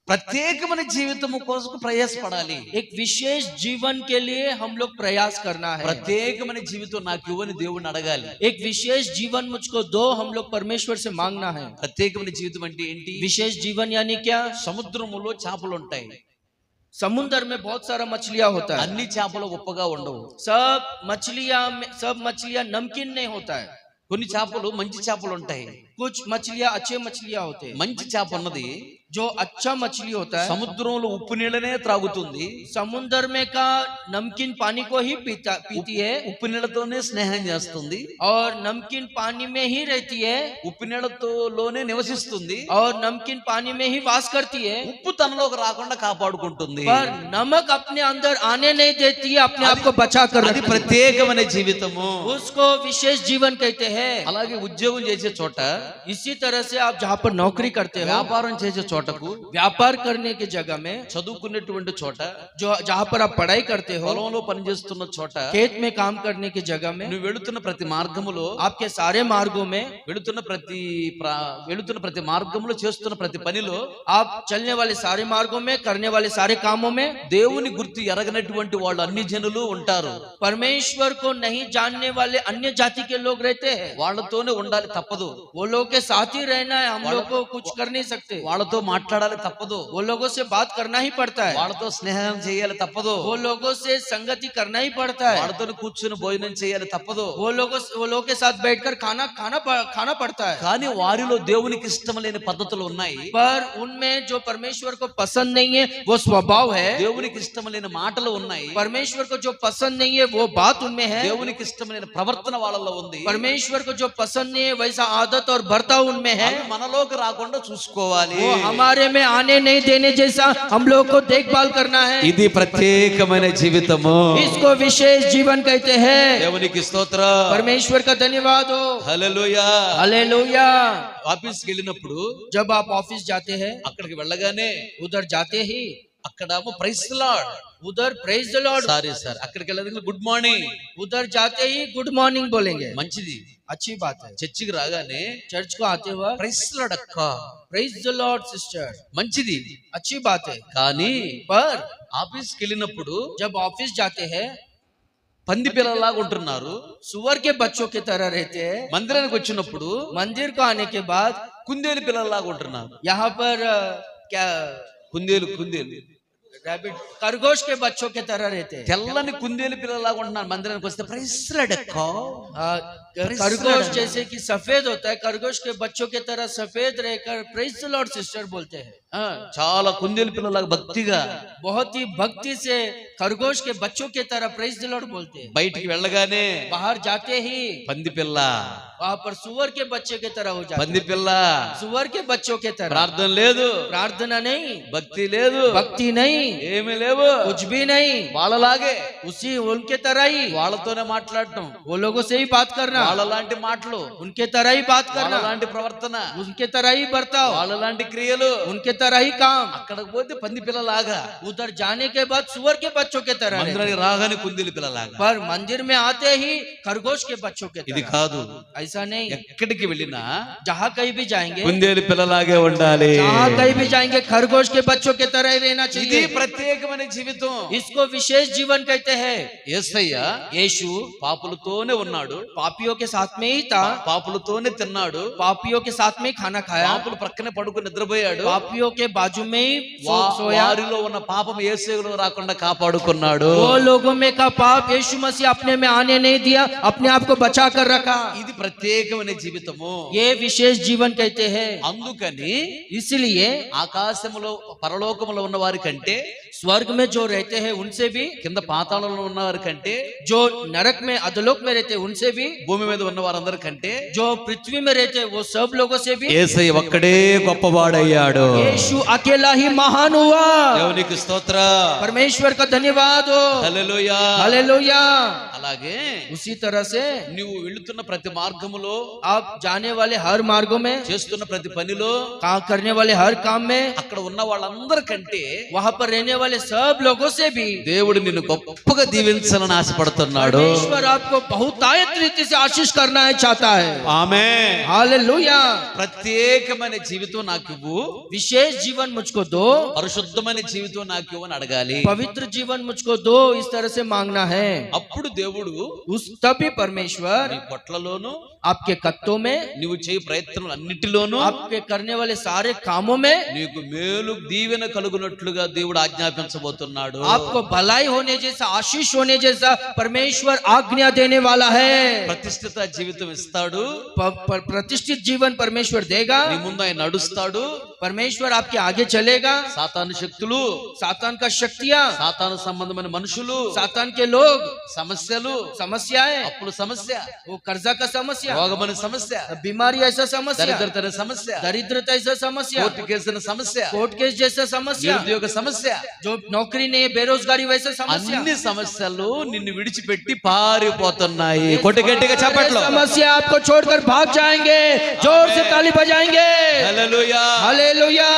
ప్రత్యేకమైన జీవితము కోసం ప్రయాసపడాలి. एक विशेष जीवन के लिए हम लोग प्रयास करना है. ప్రత్యేకమైన జీవితం నాకు ఇవ్వని దేవుణ్ణి అడగాలి. एक विशेष जीवन मुझको दो, हम लोग परमेश्वर से मांगना है. ప్రత్యేకమైన జీవితం అంటే ఏంటి? विशेष जीवन यानी क्या? సముద్రములో చేపలు ఉంటాయి. समुद्र में बहुत सारा मछलियां होता है. అన్ని చేపలు ఉప్పగా ఉండవు. सब मछलियां नमकीन नहीं होता है. కొన్ని చేపలు మంచి చేపలు ఉంటాయి. कुछ मछलियां अच्छे मछलियां होते हैं. మంచి చేప ఉన్నది जो अच्छा मछली होता है సముద్రంలో ఉప్పు నీళ్ళనే త్రాగుతుంది. समुद्र में का नमकीन पानी को ही पीती है ఉప్పు నీళ్ళతోనే స్నేహం చేస్తుంది. और नमकीन पानी में ही रहती है ఉప్పు నీళ్ళతోనే నివసిస్తుంది. और नमकीन पानी में ही वास करती है. ఉప్పు తనలోకి రాకుండా కాపాడుకుంటుంది. पर नमक अपने अंदर आने नहीं देती है, अपने आप को बचा कर అది रखती है. ప్రత్యేకమైన జీవితము. उसको विशेष जीवन कहते हैं. అలాగే ఉద్యోగం చేసే చోట, इसी तरह से आप जहाँ पर नौकरी करते हो, వ్యాపారం చేసే చోటకు, व्यापार करने की जगह में, చదువుకునేటువంటి చోట, जो जहाँ पर आप पढ़ाई करते हो, పొలంలో పనిచేస్తున్న చోట, खेत में काम करने की जगह में, నువ్వు వెళుతున్న ప్రతి మార్గములో, आपके सारे मार्गों में, వెళుతున్న ప్రతి మార్గంలో చేస్తున్న ప్రతి పనిలో, आप चलने वाले सारे मार्गों में, करने वाले सारे कामों में దేవుని గుర్తు ఎరగనటువంటి వాళ్ళు అన్ని జనులు ఉంటారు. परमेश्वर को नहीं जानने वाले अन्य जाति के लोग रहते हैं. వాళ్ళతోనే ఉండాలి తప్పదు. वो लोग के साथ ही रहना है. हम लोग को कुछ कर नहीं सकते. వాళ్ళతో మాట్లాడాలి తప్పదు. वो लोगों से बात करना ही पड़ता है. వాళ్ళతో స్నేహం చేయాలి తప్పదు. वो लोगों से संगति करना ही पड़ता है. వాళ్ళతో కూర్చుని భోజనం చేయాలి తప్పదు. वो लोगों के साथ बैठकर खाना पड़ता है. కానీ వారిలో దేవునికి ఇష్టం లేని పద్ధతులు ఉన్నాయి. पर उनमें जो परमेश्वर को पसंद नहीं है वो स्वभाव है. దేవునికి ఇష్టం లేని మాటలు ఉన్నాయి. परमेश्वर को जो पसंद नहीं है वो बात उनमें है. దేవునికి ఇష్టం లేని ప్రవర్తన వాళ్ళలో ఉంది. परमेश्वर को जो पसंद नहीं है वैसा आदत और बर्ताव उनमें है. అవి మనలోకి రాకుండా చూసుకోవాలి. वो हमारे में आने नहीं देने जैसा हम लोग को देखभाल करना है. ఇది ప్రత్యేకమైన జీవితము. इसको विशेष जीवन कहते हैं. దేవునికి స్తోత్రం. परमेश्वर का धन्यवाद हो. హల్లెలూయా. हालेलुया. ఆఫీస్కి వెళ్ళినప్పుడు, जब आप ऑफिस जाते हैं, అక్కడికి వెళ్ళగానే उधर जाते ही అక్కడేమో ప్రైజ్ ది లార్డ్, उधर praise the Lord, sorry sir, అక్కడికి వెళ్ళగానే గుడ్ మార్నింగ్, उधर जाते ही गुड मॉर्निंग बोलेंगे. మంచిది. अच्छी बात है. చర్చికి రాగానే चर्च को आते हुए ప్రైజ్ ది లార్డ్ అక్క, प्रेज द लॉर्ड सिस्टर, మంచిది. अच्छी बात है. కానీ पर ఆఫీస్కి వెళ్ళినప్పుడు जब ऑफिस जाते हैं పంది పిల్లలాగా ఉంటున్నారు. सुअर के बच्चों की तरह रहते हैं. మందిరానికి వచ్చినప్పుడు मंदिर को आने के बाद కుందేలు పిల్లలాగా ఉంటున్నారు. यहाँ पर क्या కుందేలు रैबिट खरगोश के बच्चों की तरह रहते हैं. తెల్లని కుందేలు పిల్లలాగా ఉంటున్నారు. మందిరానికి వస్తే ప్రైజ్ ది లార్డ్ అక్క, खरगोश जैसे कि सफेद होता है, खरगोश के बच्चों की तरह सफेद रहकर प्रेज द लॉर्ड सिस्टर बोलते हैं. చాలా కుందేలు పిల్లలాగా భక్తిగా, बहुत ही भक्ति से खरगोश के बच्चों की तरह प्रेज द लॉर्ड बोलते हैं. బయటికి వెళ్ళగానే बाहर जाते ही పంది పిల్ల, वहां पर सुअर के बच्चे की तरह हो जाते పంది हैं. పిల్ల. सुअर के बच्चों की तरह. ప్రార్థన లేదు, प्रार्थना नहीं, భక్తి లేదు, भक्ति नहीं, ఏమీ లేవు, कुछ भी नहीं. వాళ్ళలాగే उसी उनके तरह ही వాళ్ళతోనే మాట్లాడటం, वो लोगों से ही बात करना, వాళ్ళలాంటి మాటలు, उनके तरह ही बात करना, వాళ్ళలాంటి ప్రవర్తన, उनके तरह ही बर्ताव, వాళ్ళలాంటి క్రియలు. उनके तरह ही काम. అక్కడికి పోతే పంది పిల్లలాగా, उधर जाने के बाद सुअर के बच्चों के तरह रहते हैं. మందిరానికి రాగానే కుందేలు పిల్లలాగా. पर मंदिर में आते ही खरगोश के बच्चों के ఇది तरह. కాదు. ऐसा नहीं. ఎక్కడికి వెళ్ళినా जहाँ कहीं भी जाएंगे, కుందేలు పిల్లలాగే ఉండాలి. जहाँ कहीं भी जाएंगे खरगोश के बच्चों के तरह ही रहना ఇది चाहिए. ప్రత్యేకమైన జీవితం. इसको विशेष जीवन कहते हैं. యేసయ్య यीशु పాపులతోనే ఉన్నాడు. पापियों के साथ में ही था, పాపులతోనే తిన్నాడు, पापियों के साथ में ही खाना खाया, పాపులు ప్రక్కనే పడుకుని నిద్రపోయాడు, पापियों के बाजू में ही सोया। వారిలో ఉన్న పాపం యేసులో రాకుండా కాపాడుకున్నాడు। वो लोगों में का पाप यीशु मसीह अपने में आने नहीं दिया, अपने आप को बचा कर रखा। ఇది ప్రత్యేకమైన జీవితము। ये विशेष जीवन कहते हैं। అందుకని इसलिए ఆకాశములో పరలోకములో ఉన్న వారి కంటే, स्वर्ग में जो रहते हैं उनसे भी, కింద పాతాళంలో ఉన్న వారి కంటే, जो नरक में अधोलोक में रहते हैं उनसे भी, భూమి మీద ఉన్న వారందరి కంటే, जो पृथ्वी में रहते हैं वो सब लोगों से भी యేసయ్య ఒక్కడే గొప్పవాడయ్యాడు। यीशु अकेला ही महान हुआ। దేవునికి స్తోత్ర, परमेश्वर का धन्यवाद हो। హల్లెలూయా। हालेलुया। అలాగే उसी तरह से నువ్వు వెళుతున్న ప్రతి మార్గములో, आप जाने वाले हर मार्गों में, చేస్తున్న ప్రతి పనిలో, काम करने वाले हर काम में, అక్కడ ఉన్న వాళ్ళందరికంటే वहां पर रहने वाले सब लोगों से भी దేవుడు నిన్ను గొప్పగా దీవించాలని ఆశపడుతున్నాడు। परमेश्वर आपको बहुतायत रीति से आशीष करना है चाहता है। ఆమేన్। हालेलुया। ప్రత్యేకమైన జీవితం నాకు ఇవ్వు, विशेष जीवन मुझको दो, పరిశుద్ధమైన జీవితం నాకు ఇవ్వు అని అడగాలి। पवित्र जीवन मुझको दो, इस तरह से मांगना है। అప్పుడు దేవుడు तभी परमेश्वर నీ పొట్లలోను, आपके कत्तों में, నువ్వు చేయి ప్రయత్నం అన్నిటిలోనూ आपके करने वाले सारे कामों में నీకు మేలు దీవెన కలుగునట్లుగా దేవుడు ఆజ్ఞాపించబోతున్నాడు। आपको भलाई होने जैसा, आशीष होने जैसा परमेश्वर आज्ञा देने वाला है। ప్రతిష్ఠిత జీవితం ఇస్తాడు, प्रतिष्ठित जीवन परमेश्वर देगा। నీ ముందు ఆయన నడుస్తాడు। परमेश्वर आपके आगे चलेगा। సాతాను శక్తులు, सातान का शक्तियां, సాతాను సంబంధమైన మనుషులు, सातान के लोग, సమస్యలు, समस्याएं, అప్పుల సమస్య, वो कर्जा का समस्या, రోగమనే సమస్య, बीमारी ऐसा समस्या, దరిద్రత అనే సమస్య, दरिद्रता ऐसा समस्या, కోర్టు కేసు అనే సమస్య, कोर्ट केस जैसा समस्या, నిరుద్యోగ సమస్య, जो नौकरी नहीं, बेरोजगारी वैसे समस्या, అన్ని సమస్యలు నిన్ను విడిచిపెట్టి పారిపోతున్నాయి। కొట్టి గట్టిగా చప్పట్లు। समस्या आपको छोड़कर भाग जाएंगे। जोर से ताली बजाएंगे। హల్లెలూయా। हालेलुया।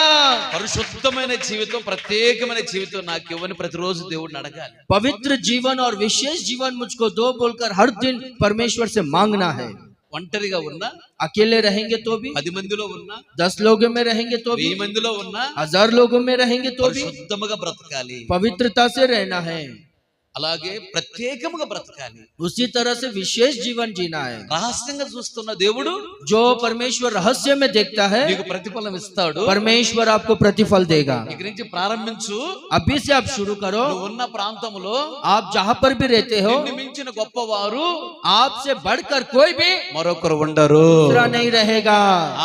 పరిశుద్ధమైన జీవితం, ప్రత్యేకమైన జీవితం నాకు ఇవ్వని ప్రతిరోజు దేవుడిని అడగాలి। पवित्र जीवन और विशेष जीवन मुझको दो बोलकर हर दिन परमेश्वर से मांगना है। ఒంటరిగా ఉన్నా, अकेले रहेंगे तो भी, 10 మందిలో ఉన్నా, 10 लोगों में रहेंगे तो भी, 1000 మందిలో ఉన్నా, 1000 लोगों में रहेंगे तो भी పరిశుద్ధముగా బ్రతకాలి। पवित्रता से रहना है। అలాగే ప్రత్యేకముగా బ్రతకాలి। उसी तरह से विशेष जीवन जीना है। రహస్యంగా చూస్తున్న దేవుడు जो परमेश्वर रहस्य में देखता है, నీకు ప్రతిఫలం ఇస్తాడు। परमेश्वर आपको प्रतिफल देगा। ఇక నుంచి ప్రారంభించు। अभी से आप शुरू करो। నువ్వు ఉన్న ప్రాంతంలో आप जहाँ पर भी रहते हो, నిన్ను మించిన గొప్పవారు आपसे बढ़कर कोई भी మరొకరు ఉండరు। दूसरा नहीं रहेगा।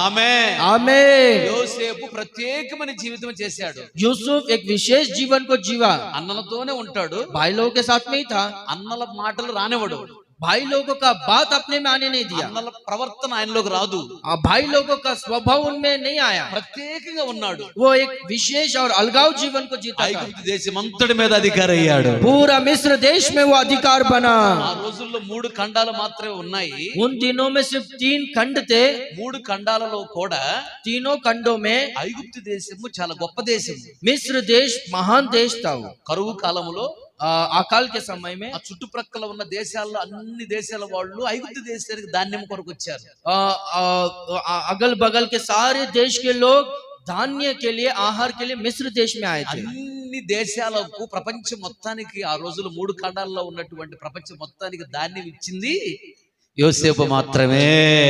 ఆమేన్। आमीन। యోసేపు ప్రత్యేకమైన జీవితం చేశాడు। यूसुफ एक विशेष जीवन को जीवा। అన్నలతోనే ఉంటాడు, भाई लोगों के साथ में ही था। అన్నల మాటలు రానివ్వడు, भाई लोगों का बात अपने में आने नहीं दिया। అన్నల ప్రవర్తన ఆయనలోకి రాదు। भाई लोगों का स्वभाव उनमें नहीं आया। ప్రత్యేకంగా ఉన్నాడు। वो एक विशेष और अलगाव जीवन को जीता था। ఐగుప్తు దేశం అంతటి మీద అధికారి అయ్యాడు। पूरा मिस्र देश में वो अधिकार बना। ఆ రోజుల్లో 3 ఖండాలు మాత్రమే ఉన్నాయి। उन दिनों में सिर्फ 3 खंड थे। 3 ఖండాలలో కూడా तीनों खंडों में ఐగుప్తు దేశము చాలా గొప్ప దేశం। मिस्र देश महान देश था। वो కరువు కాలంలో अकाल के समय में ఆ చుట్టుప్రక్కల ఉన్న దేశాల్లో అన్ని దేశాల వాళ్ళు ఐగుప్తు దేశానికి ధాన్యం కొరకు వచ్చారు। अगल बगल के सारे देश के लोग धान्य के लिए, आहार के लिए मिस्र देश में आए थे। అన్ని దేశాలకు, ప్రపంచం మొత్తానికి ఆ రోజులు 3 ఖండాల్లో ఉన్నటువంటి ప్రపంచం మొత్తానికి ధాన్యం ఇచ్చింది యోసేపు మాత్రమే।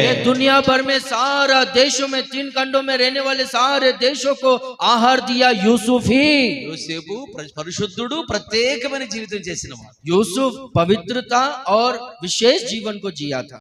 ये दुनिया भर में सारा देशों में 3 खंडों में रहने वाले सारे देशों को आहार दिया यूसुफ ही। యోసేపు పరిశుద్ధుడు, ప్రత్యేకమైన జీవితం చేసినవాడు। यूसुफ पवित्रता और विशेष जीवन को जिया था।